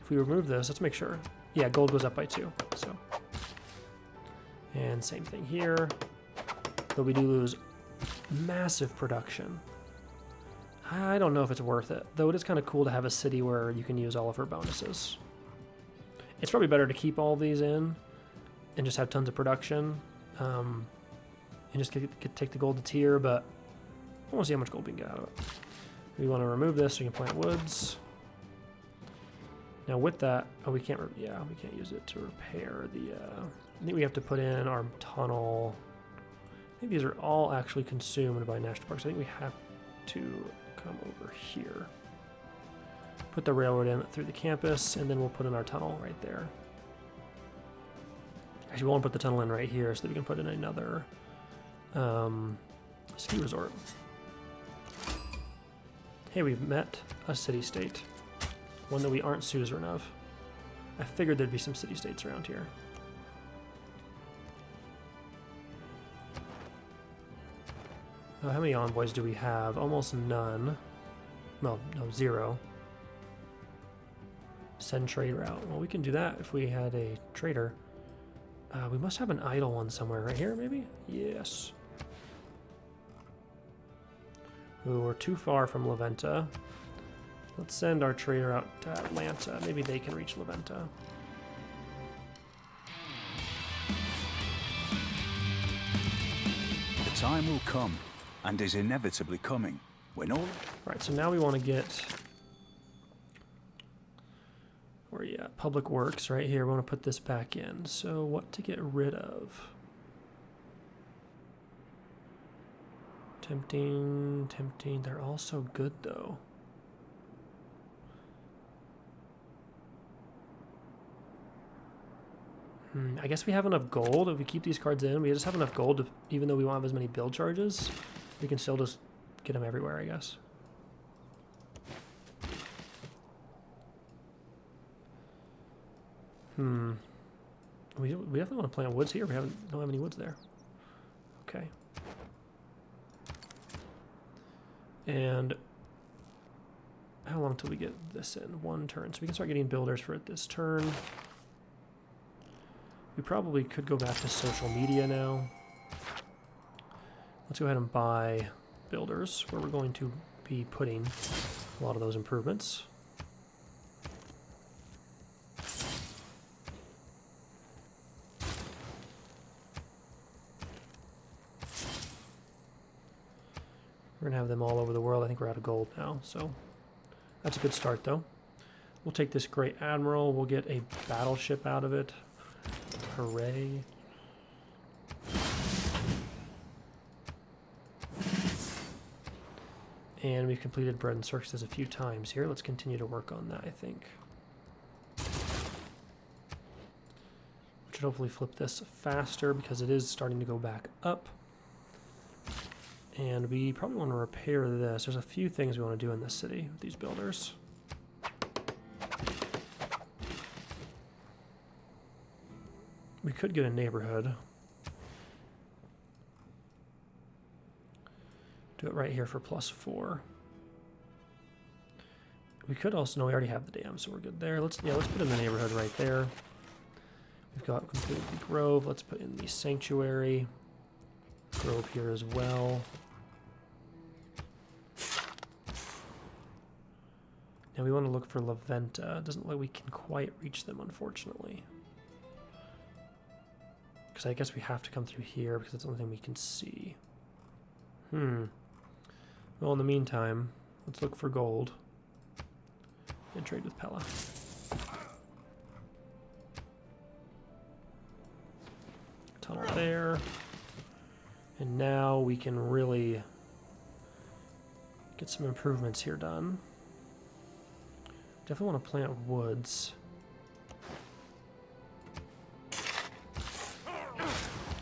[SPEAKER 1] if we remove this, let's make sure. Yeah, gold goes up by 2. So, and same thing here. Though we do lose massive production. I don't know if it's worth it. Though it is kind of cool to have a city where you can use all of her bonuses. It's probably better to keep all of these in and just have tons of production. And just take the gold to tier, but I want to see how much gold we can get out of it. We want to remove this so we can plant woods. Now with that, oh, we can't use it to repair the, I think we have to put in our tunnel. I think these are all actually consumed by national parks. I think we have to come over here. Put the railroad in through the campus, and then we'll put in our tunnel right there. Actually, we want to put the tunnel in right here so that we can put in another ski resort. Hey, we've met a city-state. One that we aren't suzerain of. I figured there'd be some city-states around here. How many envoys do we have? Almost none. Well, no, 0. Send trade route. Well, we can do that if we had a trader. We must have an idle one somewhere. Right here, maybe? Yes. Ooh, we're too far from La Venta. Let's send our trader out to Atlanta. Maybe they can reach La Venta.
[SPEAKER 2] The time will come, and is inevitably coming, when all...
[SPEAKER 1] Right, so now we want to get... Where you at? Public Works, right here. We want to put this back in. So what to get rid of? Tempting. They're all so good, though. I guess we have enough gold. If we keep these cards in, we just have enough gold, even though we won't have as many build charges. We can still just get them everywhere, I guess. We definitely want to plant woods here. We don't have any woods there. Okay. And how long till we get this in? 1 turn. So we can start getting builders for it this turn. We probably could go back to social media now. Let's go ahead and buy builders, where we're going to be putting a lot of those improvements. We're gonna have them all over the world. I think we're out of gold now, so that's a good start though. We'll take this Great Admiral. We'll get a battleship out of it. Hooray. And we've completed bread and circuses a few times here. Let's continue to work on that, I think. We should hopefully flip this faster because it is starting to go back up. And we probably want to repair this. There's a few things we want to do in this city with these builders. We could get a neighborhood. Do it right here for +4. We could also, no, we already have the dam, so we're good there. Let's put in the neighborhood right there. We've got completed the grove. Let's put in the sanctuary. Grove here as well. Now we want to look for La Venta. It doesn't look like we can quite reach them, unfortunately. Because I guess we have to come through here because it's the only thing we can see. Well, in the meantime, let's look for gold and trade with Pella. Tunnel there. And now we can really get some improvements here done. Definitely want to plant woods.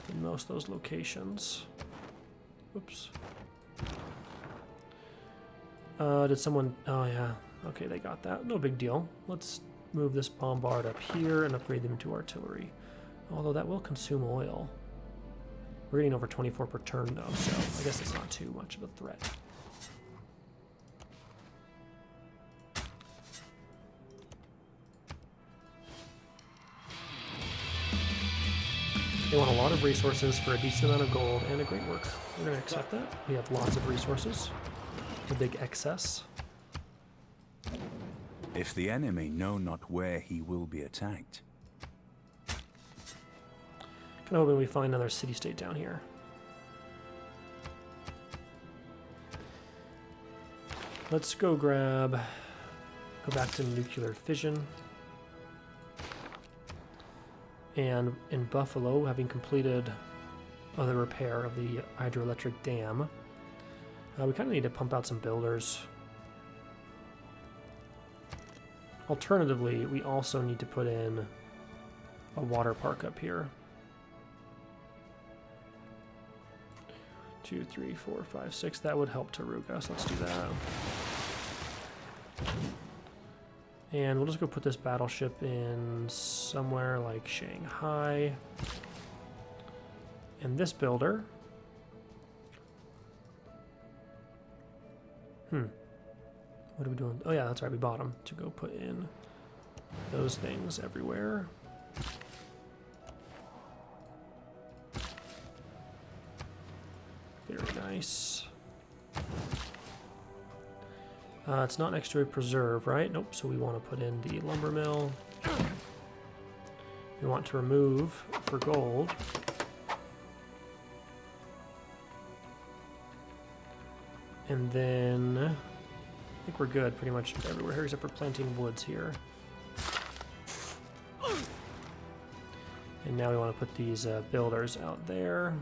[SPEAKER 1] In most of those locations. Oops. Did someone... Oh, yeah. Okay, they got that. No big deal. Let's move this bombard up here and upgrade them to artillery. Although that will consume oil. We're getting over 24 per turn, though, so I guess it's not too much of a threat. They want a lot of resources for a decent amount of gold and a great work. We're going to accept that. We have lots of resources. A big excess.
[SPEAKER 2] If the enemy know not where he will be attacked.
[SPEAKER 1] Kind of hoping we find another city-state down here. Let's go back to nuclear fission. And in Buffalo, having completed the repair of the hydroelectric dam, we kind of need to pump out some builders. Alternatively, we also need to put in a water park up here. 2, 3, 4, 5, 6. That would help Taruga, so let's do that. And we'll just go put this battleship in somewhere like Shanghai. And this builder. What are we doing? Oh yeah, that's right, we bought them to go put in those things everywhere. Very nice. It's not next to a preserve, right? Nope, so we want to put in the lumber mill. We want to remove for gold. And then I think we're good pretty much everywhere here except for planting woods here. And now we want to put these builders out there.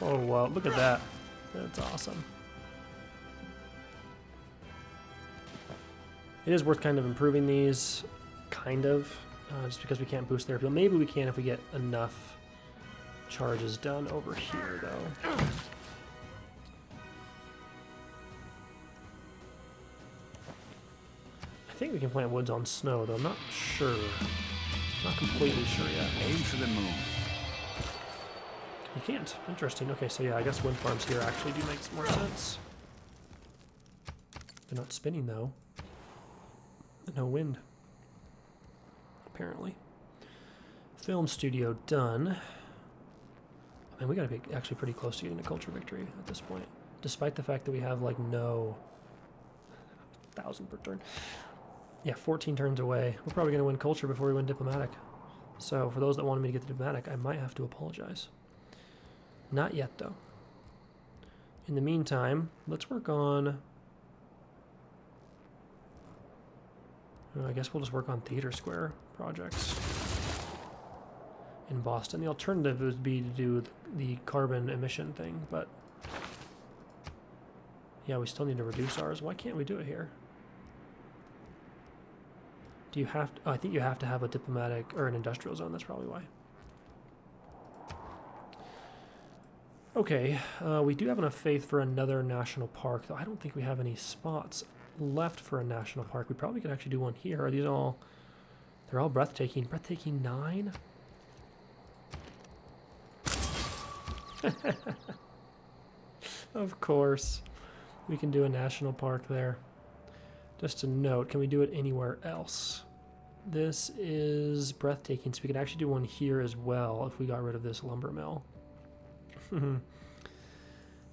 [SPEAKER 1] Oh, wow, look at that. That's awesome. It is worth kind of improving these, kind of, just because we can't boost their appeal. Maybe we can if we get enough charges done over here, though. I think we can plant woods on snow, though. I'm not sure. Not completely sure yet.
[SPEAKER 2] Aim for the moon.
[SPEAKER 1] You can't. Interesting. Okay, so yeah, I guess wind farms here actually do make more sense. They're not spinning, though. No wind. Apparently. Film studio done. I mean, we gotta be actually pretty close to getting a culture victory at this point. Despite the fact that we have, like, no 1,000 per turn. Yeah, 14 turns away. We're probably gonna win culture before we win diplomatic. So, for those that wanted me to get the diplomatic, I might have to apologize. Not yet, though. In the meantime, let's work on... I guess we'll just work on Theater Square projects in Boston. The alternative would be to do the carbon emission thing, but... yeah, we still need to reduce ours. Why can't we do it here? Do you have to... oh, I think you have to have a diplomatic or an industrial zone. That's probably why. Okay, we do have enough faith for another national park, though I don't think we have any spots left for a national park. We probably could actually do one here. Are these all... they're all breathtaking. Breathtaking 9? Of course. We can do a national park there. Just a note, can we do it anywhere else? This is breathtaking, so we could actually do one here as well if we got rid of this lumber mill.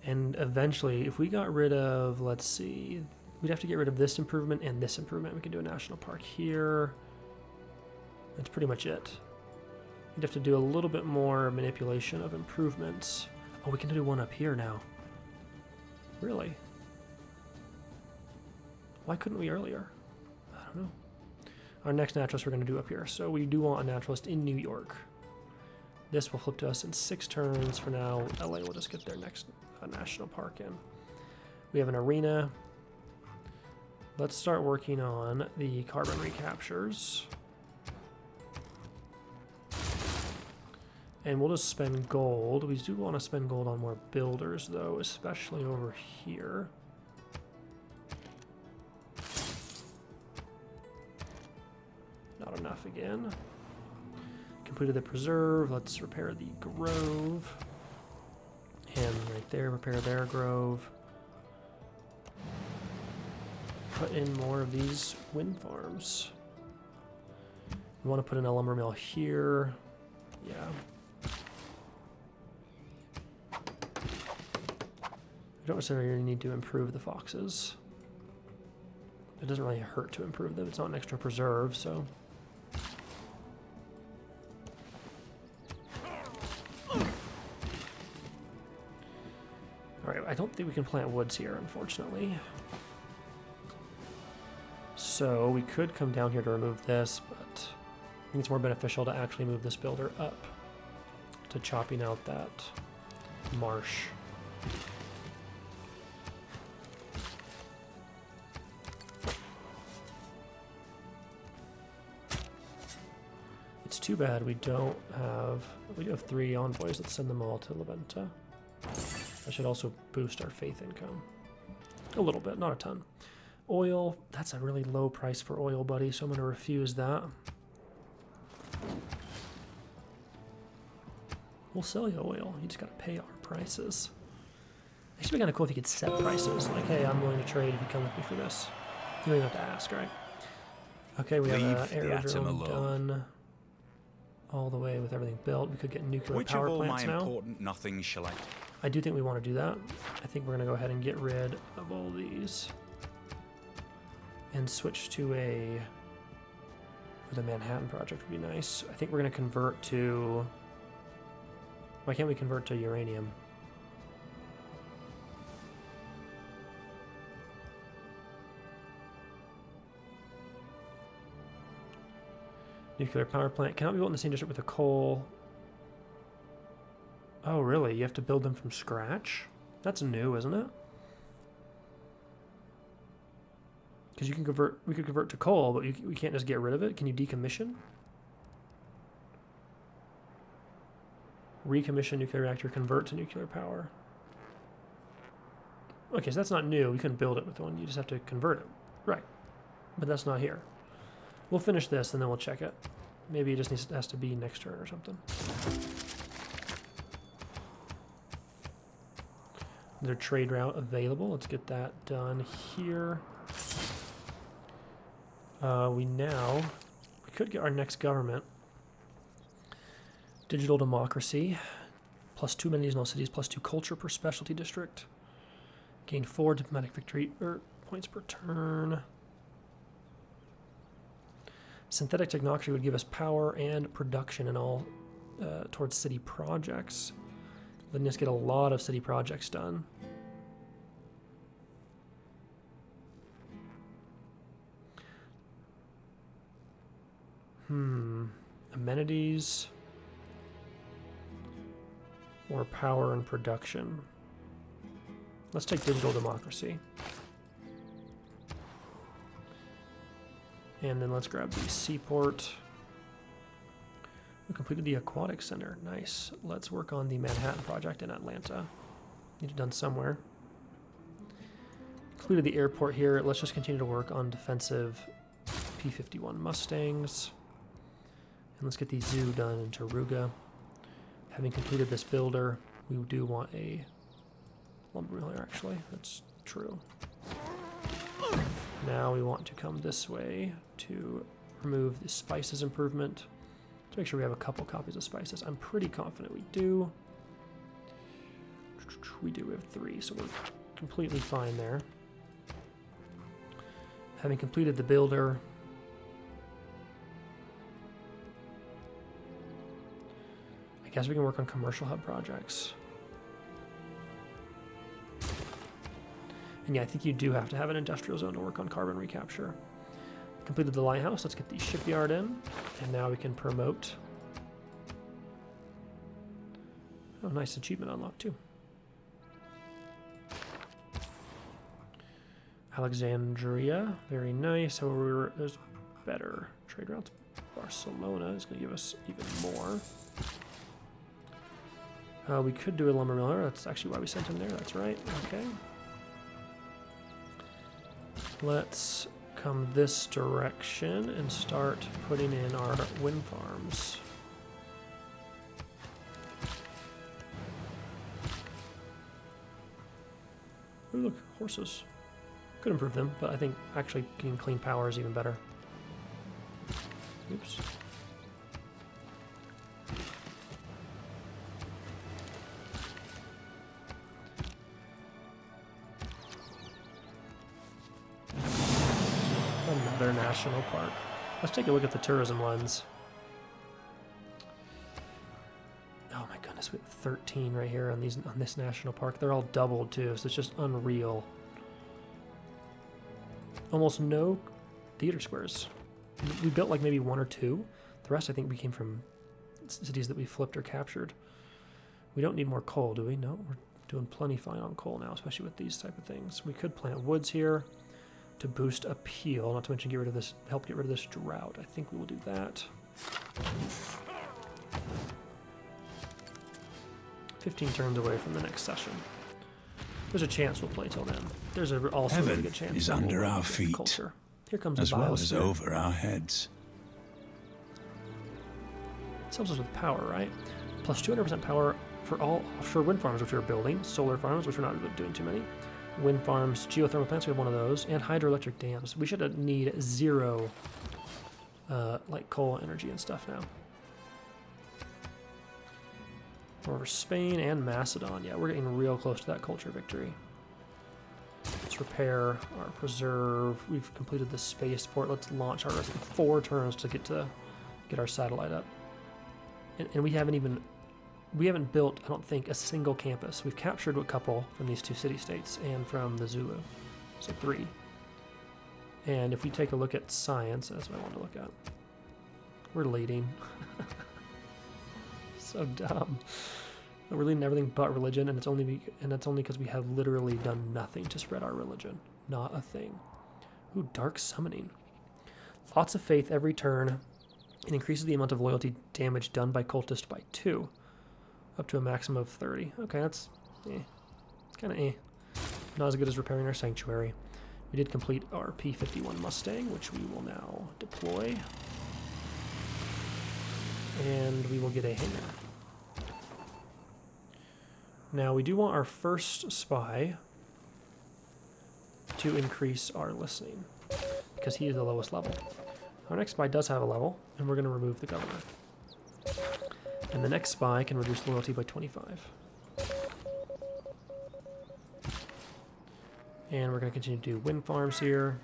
[SPEAKER 1] And eventually, if we got rid of, let's see, we'd have to get rid of this improvement and this improvement. We can do a national park here. That's pretty much it. We'd have to do a little bit more manipulation of improvements. Oh, we can do one up here now. Really? Why couldn't we earlier? I don't know. Our next naturalist we're going to do up here. So we do want a naturalist in New York. This will flip to us in 6 turns. For now, LA will just get their next national park in. We have an arena. Let's start working on the carbon recaptures. And we'll just spend gold. We do want to spend gold on more builders, though, especially over here. Not enough again. Completed the preserve. Let's repair the grove. And right there, repair their grove. put in more of these wind farms. We want to put in a lumber mill here. Yeah. We don't necessarily need to improve the foxes. It doesn't really hurt to improve them. It's not an extra preserve, so. Alright, I don't think we can plant woods here, unfortunately. So we could come down here to remove this, but I think it's more beneficial to actually move this builder up to chopping out that marsh. It's too bad we do have 3 envoys. Let's send them all to Leventa. That should also boost our faith income. A little bit, not a ton. Oil, that's a really low price for oil, buddy, so I'm going to refuse that. We'll sell you oil. You just got to pay our prices. It should be kind of cool if you could set prices. Like, hey, I'm willing to trade if you come with me for this. You don't even have to ask, right? Okay, we have an aerodrome done. All the way with everything built. We could get nuclear power plants now. Which of all my important nothings shall I do think we want to do that. I think we're going to go ahead and get rid of all these. And switch to the Manhattan project would be nice. I think we're going to convert to... Why can't we convert to uranium? Nuclear power plant cannot be built in the same district with a coal. Oh, really? You have to build them from scratch? That's new, isn't it? Because you can convert. We could convert to coal, but we can't just get rid of it. Can you decommission? Recommission nuclear reactor, convert to nuclear power. Okay, so that's not new. We couldn't build it with one. You just have to convert it. Right. But that's not here. We'll finish this and then we'll check it. Maybe it just has to be next turn or something. Another trade route available. Let's get that done here. We could get our next government. Digital democracy. +2 regional cities, +2 culture per specialty district. Gain 4 diplomatic victory points per turn. Synthetic technology would give us power and production and all towards city projects. Letting us get a lot of city projects done. Amenities or power and production. Let's take digital democracy. And then let's grab the seaport. We completed the aquatic center. Nice. Let's work on the Manhattan project in Atlanta. Need it done somewhere. Completed the airport here. Let's just continue to work on defensive P-51 Mustangs. And let's get the zoo done in Taruga. Having completed this builder, we do want a lumber mill here, actually. That's true. Now we want to come this way to remove the spices improvement. To make sure we have a couple copies of spices. I'm pretty confident we do. We do have 3, so we're completely fine there. Having completed the builder, I guess we can work on commercial hub projects. And yeah, I think you do have to have an industrial zone to work on carbon recapture. Completed the lighthouse. Let's get the shipyard in. And now we can promote. Oh, nice achievement unlocked too. Alexandria, very nice. However, there's better trade routes. Barcelona is going to give us even more. We could do a lumber miller. That's actually why we sent him there. That's right. Okay. Let's come this direction and start putting in our wind farms. Oh, look, horses. Could improve them, but I think actually getting clean power is even better. Oops. Another national park. Let's take a look at the tourism lens. Oh my goodness, we have 13 right here on this national park. They're all doubled too, so it's just unreal. Almost no theater squares. We built like maybe 1 or 2. The rest I think we came from cities that we flipped or captured. We don't need more coal, do we? No, we're doing plenty fine on coal now, especially with these type of things. We could plant woods here to boost appeal, not to mention get rid of this, help get rid of this drought. I think we will do that. 15 turns away from the next session. There's a chance we'll play till then. There's also a really good chance
[SPEAKER 2] is under our feet,
[SPEAKER 1] culture. Here comes
[SPEAKER 2] as
[SPEAKER 1] the
[SPEAKER 2] well as
[SPEAKER 1] biosphere.
[SPEAKER 2] over our heads.
[SPEAKER 1] This helps us with power, right? Plus 200% power for all offshore wind farms which we're building, solar farms which we're not doing too many, wind farms, geothermal plants, we have one of those, and hydroelectric dams. We should need 0 like coal energy and stuff now. Over Spain and Macedon. Yeah, we're getting real close to that culture victory. Let's repair our preserve. We've completed the spaceport. Let's launch our 4 turns to get our satellite up. And we haven't built, I don't think, a single campus. We've captured a couple from these 2 city-states and from the Zulu. So 3. And if we take a look at science, that's what I want to look at. We're leading. So dumb. We're leading everything but religion, and it's only because we have literally done nothing to spread our religion. Not a thing. Ooh, dark summoning. Lots of faith every turn. It increases the amount of loyalty damage done by cultist by 2, up to a maximum of 30. Okay, that's kind of not as good as repairing our sanctuary. We did complete our P-51 Mustang, which we will now deploy. And we will get a hangar. Now we do want our first spy to increase our listening, because he is the lowest level. Our next spy does have a level, and we're going to remove the governor. And the next spy can reduce loyalty by 25. And we're going to continue to do wind farms here.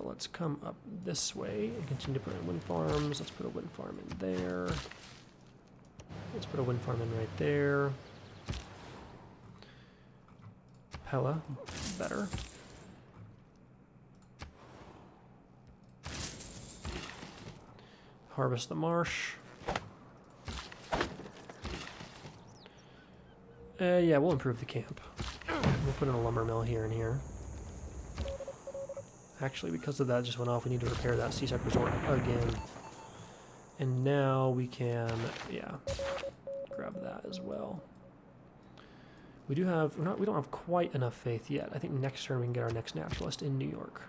[SPEAKER 1] Let's come up this way and continue to put in wind farms. Let's put a wind farm in there. Let's put a wind farm in right there. Pella, better. Harvest the marsh. Yeah, we'll improve the camp. We'll put in a lumber mill here and here. Actually, because of that just went off, we need to repair that seaside resort again. And now we can, yeah, grab that as well. We do have, we don't have quite enough faith yet. I think next turn we can get our next naturalist in New York.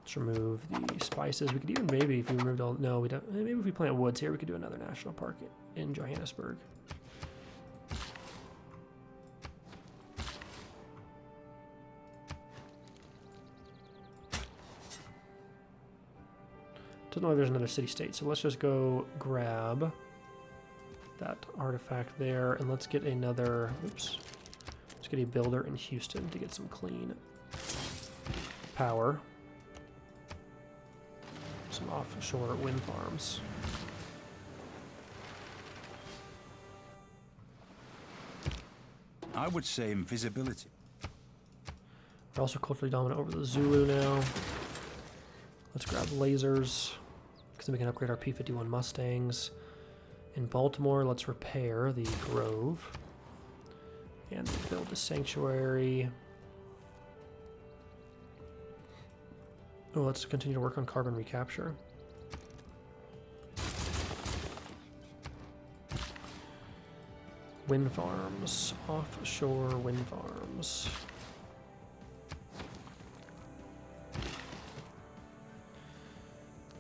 [SPEAKER 1] Let's remove the spices. We could even maybe, if we removed all, no, we don't, maybe if we plant woods here, we could do another national park in Johannesburg. Doesn't know if there's another city-state, so let's just go grab that artifact there, and let's get another, oops, let's get a builder in Houston to get some clean power. Some offshore wind farms.
[SPEAKER 2] I would say invisibility.
[SPEAKER 1] We're also culturally dominant over the Zulu now. Let's grab lasers, because then we can upgrade our P-51 Mustangs. In Baltimore, let's repair the Grove and build the sanctuary. Oh, let's continue to work on carbon recapture. Wind farms, offshore wind farms.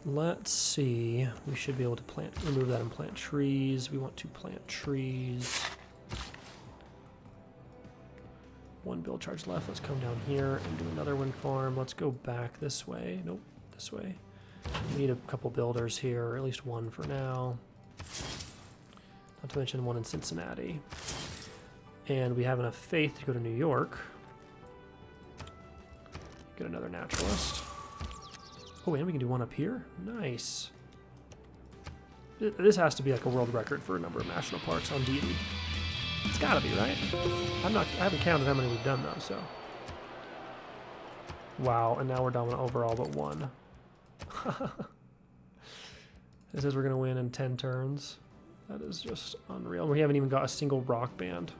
[SPEAKER 1] Let's see, we should be able to remove that and plant trees. We want to plant trees. one build charge left. Let's come down here and do another wind farm. Let's go back this way. Nope, this way. We need a couple builders here, or at least one for now. Not to mention one in Cincinnati. And we have enough faith to go to New York. Get another naturalist. Oh, and we can do one up here? Nice. This has to be like a world record for a number of national parks on Deity. It's gotta be, right? I haven't counted how many we've done though, so. Wow, and now we're dominant overall but one. It says we're gonna win in 10 turns. That is just unreal. We haven't even got a single rock band.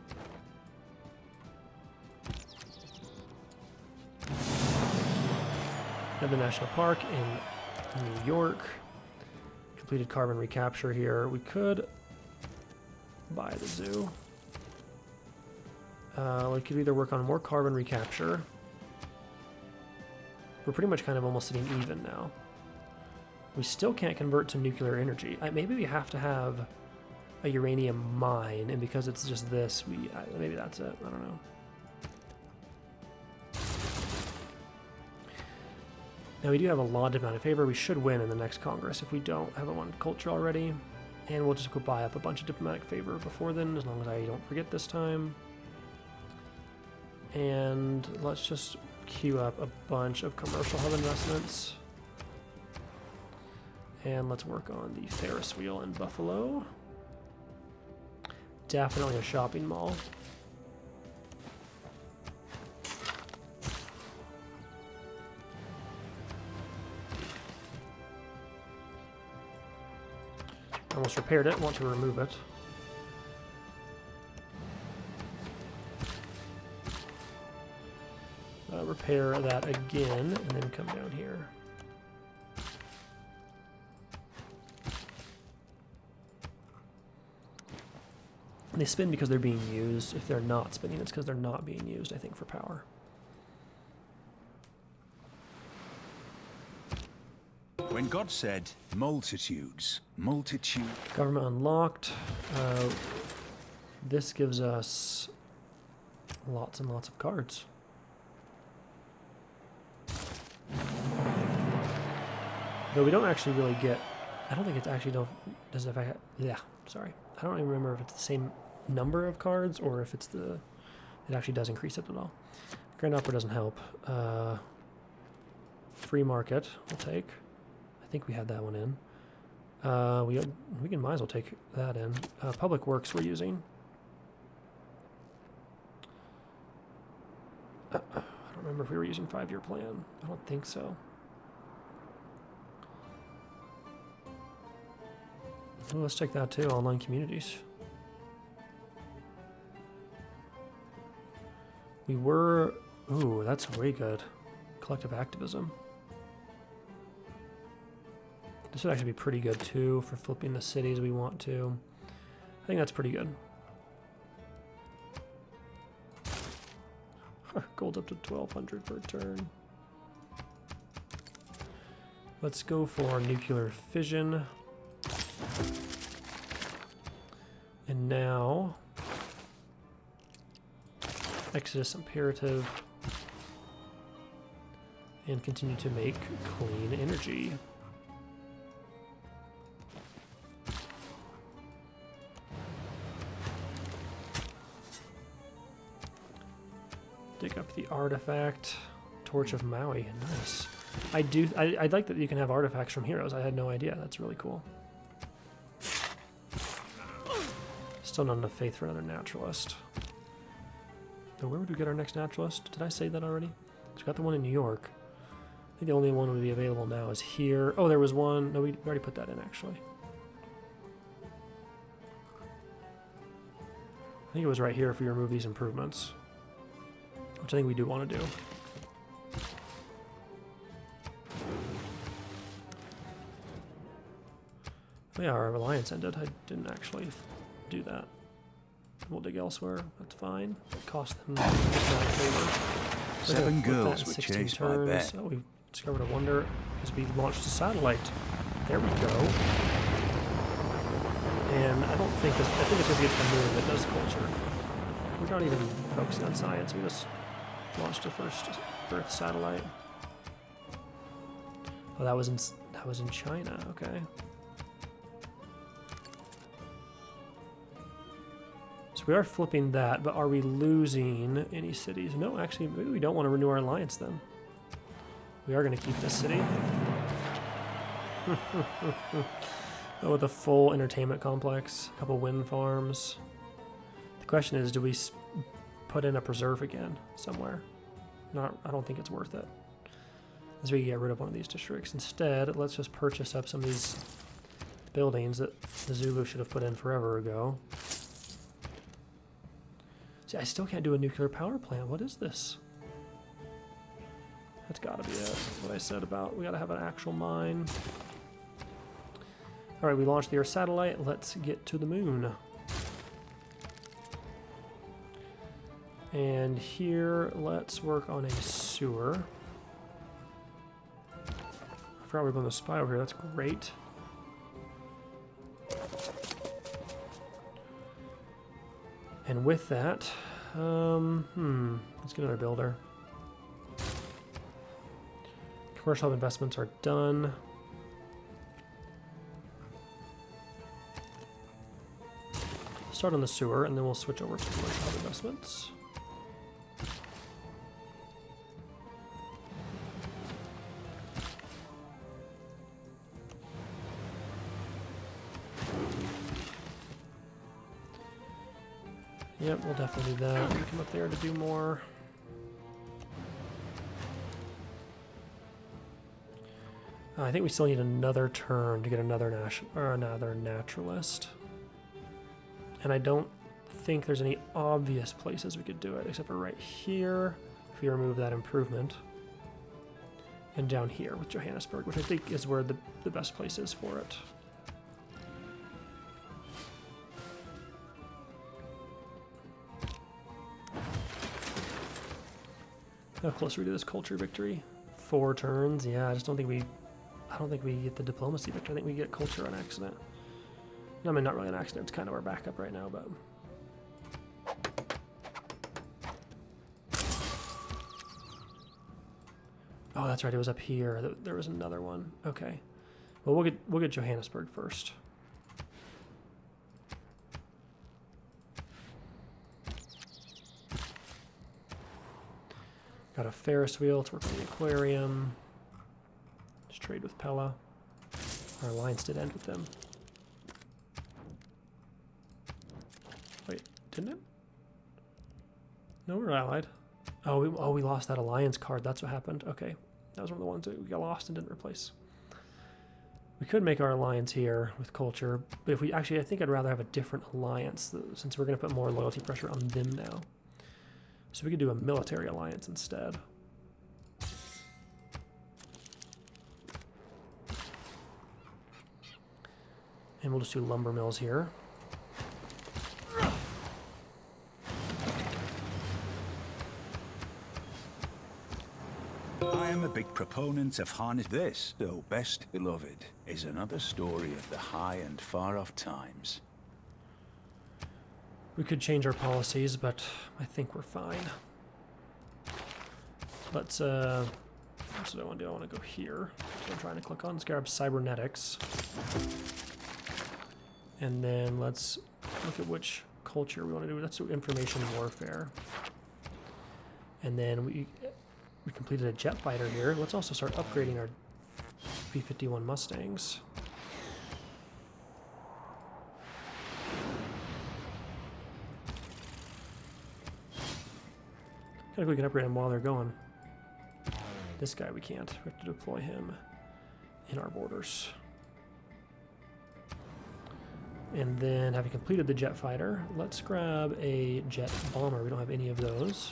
[SPEAKER 1] Have the national park in New York. Completed carbon recapture here. We could buy the zoo. We could either work on more carbon recapture. We're pretty much kind of almost sitting even now. We still can't convert to nuclear energy. Maybe we have to have a uranium mine, and because it's just this, maybe that's it. I don't know. Now we do have a law diplomatic favor. We should win in the next Congress if we don't have one culture already. And we'll just go buy up a bunch of diplomatic favor before then, as long as I don't forget this time. And let's just queue up a bunch of commercial hub investments. And let's work on the Ferris wheel in Buffalo. Definitely a shopping mall. Almost repaired it, want to remove it. Repair that again, and then come down here. And they spin because they're being used. If they're not spinning, it's because they're not being used, I think, for power.
[SPEAKER 2] When God said, multitudes, multitude.
[SPEAKER 1] Government unlocked. This gives us lots and lots of cards. Though we don't actually really get, I don't think it's actually, does it affect, yeah, sorry. I don't even remember if it's the same number of cards or if it's it actually does increase it at all. Grand Opera doesn't help. Free market, we'll take. I think we had that one in. We might as well take that in. Public Works we're using. I don't remember if we were using 5-year plan. I don't think so. Well, let's check that too, online communities. We were, ooh, that's way good. Collective activism. This would actually be pretty good too for flipping the cities we want to. I think that's pretty good. Gold up to 1,200 per turn. Let's go for nuclear fission. And now, Exodus Imperative, and continue to make clean energy. Dig up the artifact, Torch of Maui, nice. I like that you can have artifacts from heroes. I had no idea. That's really cool. Still not enough faith for another naturalist. So where would we get our next naturalist? Did I say that already? We got the one in New York. I think the only one would be available now is here. Oh, there was one. No, we already put that in, actually. I think it was right here if we remove these improvements, which I think we do want to do. Yeah, our alliance ended. I didn't actually do that. We'll dig elsewhere. That's fine. It cost them a favor.
[SPEAKER 2] 7 girls were chased by bear.
[SPEAKER 1] Oh, we discovered a wonder because we launched a satellite. There we go. And I don't think this. I think it's going to be a moon that does culture. We're not even focusing on science. We just launched the first Earth satellite. Oh, that was in China. Okay. So we are flipping that, but are we losing any cities? No, actually, maybe we don't want to renew our alliance then. We are going to keep this city. Oh, with a full entertainment complex, a couple wind farms. The question is, do we put in a preserve again somewhere? I don't think it's worth it. As we get rid of one of these districts. Instead, let's just purchase up some of these buildings that the Zulu should have put in forever ago. See, I still can't do a nuclear power plant. What is this? That's gotta be it. What I said about we gotta have an actual mine. Alright, we launched the Earth satellite. Let's get to the moon. And here, let's work on a sewer. I forgot we were going to spy over here. That's great. And with that, let's get another builder. Commercial investments are done. Start on the sewer, and then we'll switch over to commercial investments. Yep, we'll definitely do that. We come up there to do more. I think we still need another turn to get another naturalist. And I don't think there's any obvious places we could do it, except for right here, if we remove that improvement. And down here with Johannesburg, which I think is where the best place is for it. How close are we to this culture victory? 4 turns. Yeah, I just don't think we get the diplomacy victory. I think we get culture on accident. I mean, not really an accident. It's kind of our backup right now, but. Oh, that's right. It was up here. There was another one. Okay. Well, we'll get Johannesburg first. Got a Ferris wheel to work on the aquarium. Just trade with Pella. Our alliance did end with them. Wait, didn't it? No, we're allied. Oh, we lost that alliance card. That's what happened. Okay, that was one of the ones that we got lost and didn't replace. We could make our alliance here with culture, but if we actually, I think I'd rather have a different alliance since we're going to put more loyalty pressure on them now. So we could do a military alliance instead. And we'll just do lumber mills here.
[SPEAKER 2] I am a big proponent of harness. This, though best beloved, is another story of the high and far off times.
[SPEAKER 1] We could change our policies, but I think we're fine. Let's, that's what I want to do. I want to go here. That's what I'm trying to click on. Let's grab cybernetics. And then let's look at which culture we want to do. Let's do information warfare. And then we completed a jet fighter here. Let's also start upgrading our B-51 Mustangs. I think we can upgrade them while they're going. This guy we can't. We have to deploy him in our borders. And then, having completed the jet fighter, let's grab a jet bomber. We don't have any of those.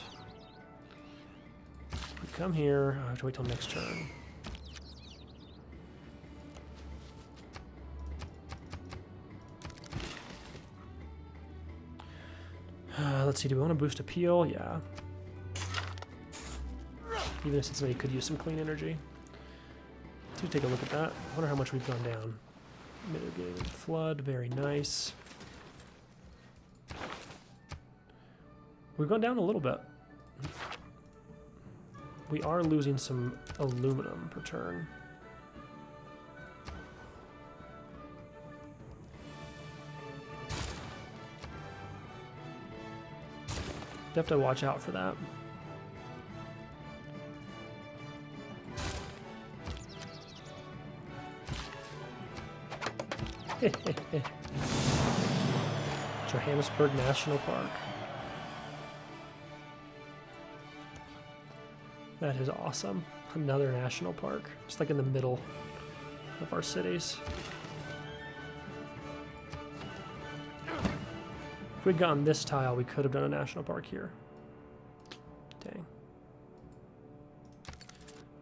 [SPEAKER 1] If we come here, I have to wait till next turn. Let's see, do we want to boost appeal? Yeah. Even if Cincinnati could use some clean energy. Let's take a look at that. I wonder how much we've gone down. Mitigated flood, very nice. We've gone down a little bit. We are losing some aluminum per turn. You have to watch out for that. Johannesburg National Park. That is awesome. Another national park. Just like in the middle of our cities. If we'd gotten this tile, we could have done a national park here. Dang.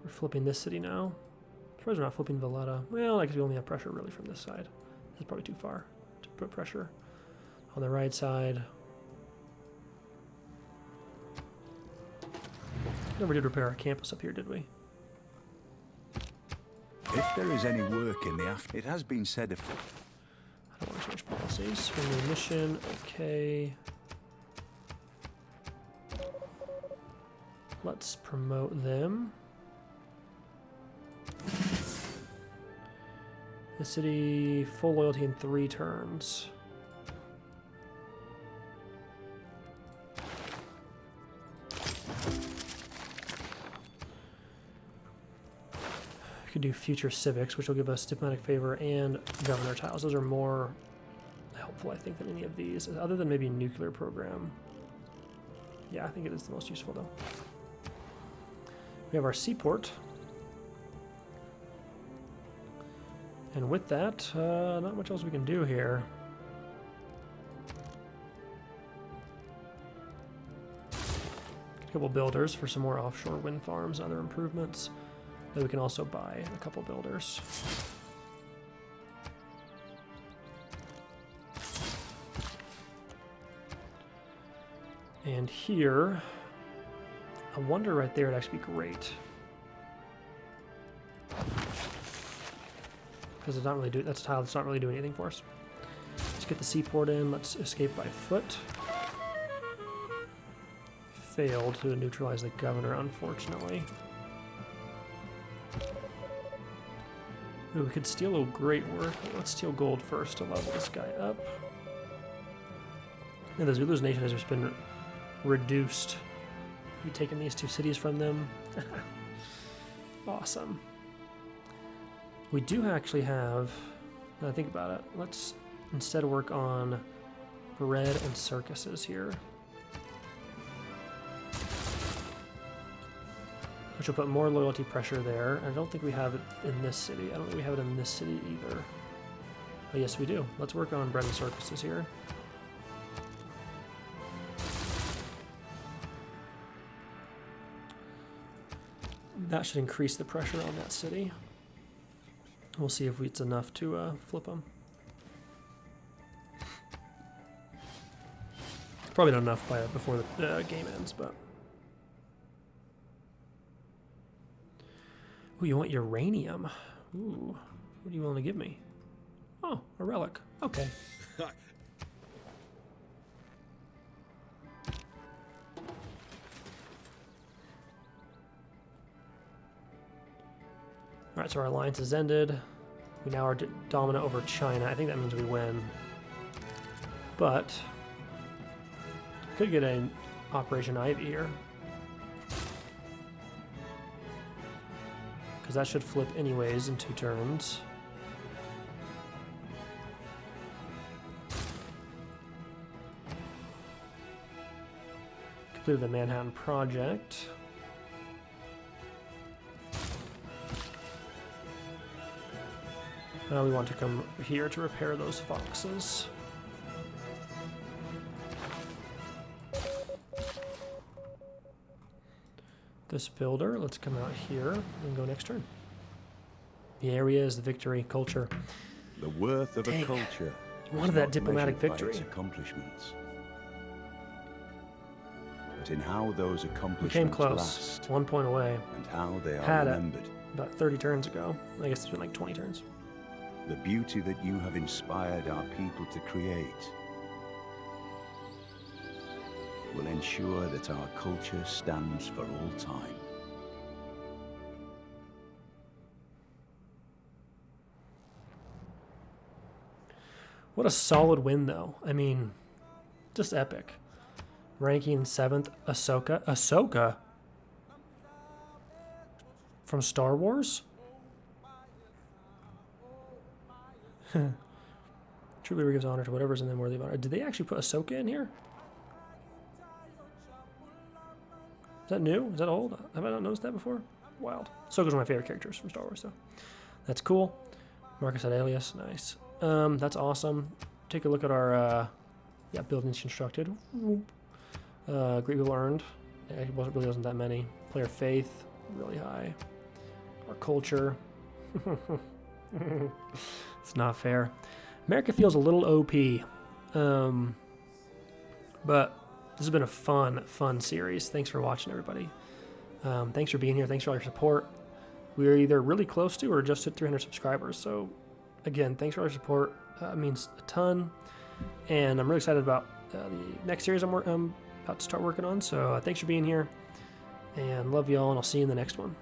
[SPEAKER 1] We're flipping this city now. I'm surprised we're not flipping Valletta. Well, I guess we only have pressure really from this side. This is probably too far to put pressure. On the right side. Never did repair our campus up here, did we?
[SPEAKER 2] If there is any work in the it has been said of...
[SPEAKER 1] I don't want to change policies. Friendly mission, okay. Let's promote them. The city, full loyalty in 3 turns. Could do future civics, which will give us diplomatic favor and governor tiles. Those are more helpful, I think, than any of these, other than maybe nuclear program. Yeah, I think it is the most useful, though. We have our seaport. And with that, not much else we can do here. Get a couple builders for some more offshore wind farms and other improvements. Then we can also buy a couple builders. And here, a wonder right there would actually be great. Because it's not really that's a tile that's not really doing anything for us. Let's get the seaport in. Let's escape by foot. Failed to neutralize the governor, unfortunately. Ooh, we could steal a great work. Let's steal gold first to level this guy up. And the Zulu's nation has just been reduced. We've taken these 2 cities from them. Awesome. We do actually have, now think about it, let's instead work on bread and circuses here. Which will put more loyalty pressure there. I don't think we have it in this city. I don't think we have it in this city either. Oh, yes, we do. Let's work on bread and circuses here. That should increase the pressure on that city. We'll see if it's enough to flip them. Probably not enough before the game ends, but... Ooh, you want uranium? Ooh, what are you willing to give me? Oh, a relic. Okay. Alright, so our alliance has ended. We now are dominant over China. I think that means we win. But we could get an Operation Ivy here. Because that should flip anyways in 2 turns. Completed the Manhattan Project. Now we want to come here to repair those foxes. This builder, let's come out here and go next turn. Here he is, the victory, culture.
[SPEAKER 2] The worth of a culture.
[SPEAKER 1] Wanted that diplomatic victory.
[SPEAKER 2] Its accomplishments, but in how those accomplishments
[SPEAKER 1] We came close,
[SPEAKER 2] last,
[SPEAKER 1] 1 point away.
[SPEAKER 2] and how they are
[SPEAKER 1] Had
[SPEAKER 2] remembered.
[SPEAKER 1] it about 30 turns ago. I guess it's been like 20 turns.
[SPEAKER 2] The beauty that you have inspired our people to create. will ensure that our culture stands for all time.
[SPEAKER 1] What a solid win, though. I mean, just epic. Ranking 7th, Ahsoka. Ahsoka? From Star Wars? Truly gives honor to whatever's in them worthy of honor. Did they actually put Ahsoka in here? Is that new? Is that old? Have I not noticed that before? Wild. Ahsoka's one of my favorite characters from Star Wars, so that's cool. Marcus Aurelius, nice. That's awesome. Take a look at our buildings constructed. Great people earned. It really wasn't that many. Player faith, really high. Our culture. It's not fair. America feels a little OP. But this has been a fun series. Thanks for watching, everybody. Thanks for being here. Thanks for all your support. We're either really close to or just hit 300 subscribers. So, again, thanks for all your support. It means a ton. And I'm really excited about the next series I'm about to start working on. So, thanks for being here. And love y'all, and I'll see you in the next one.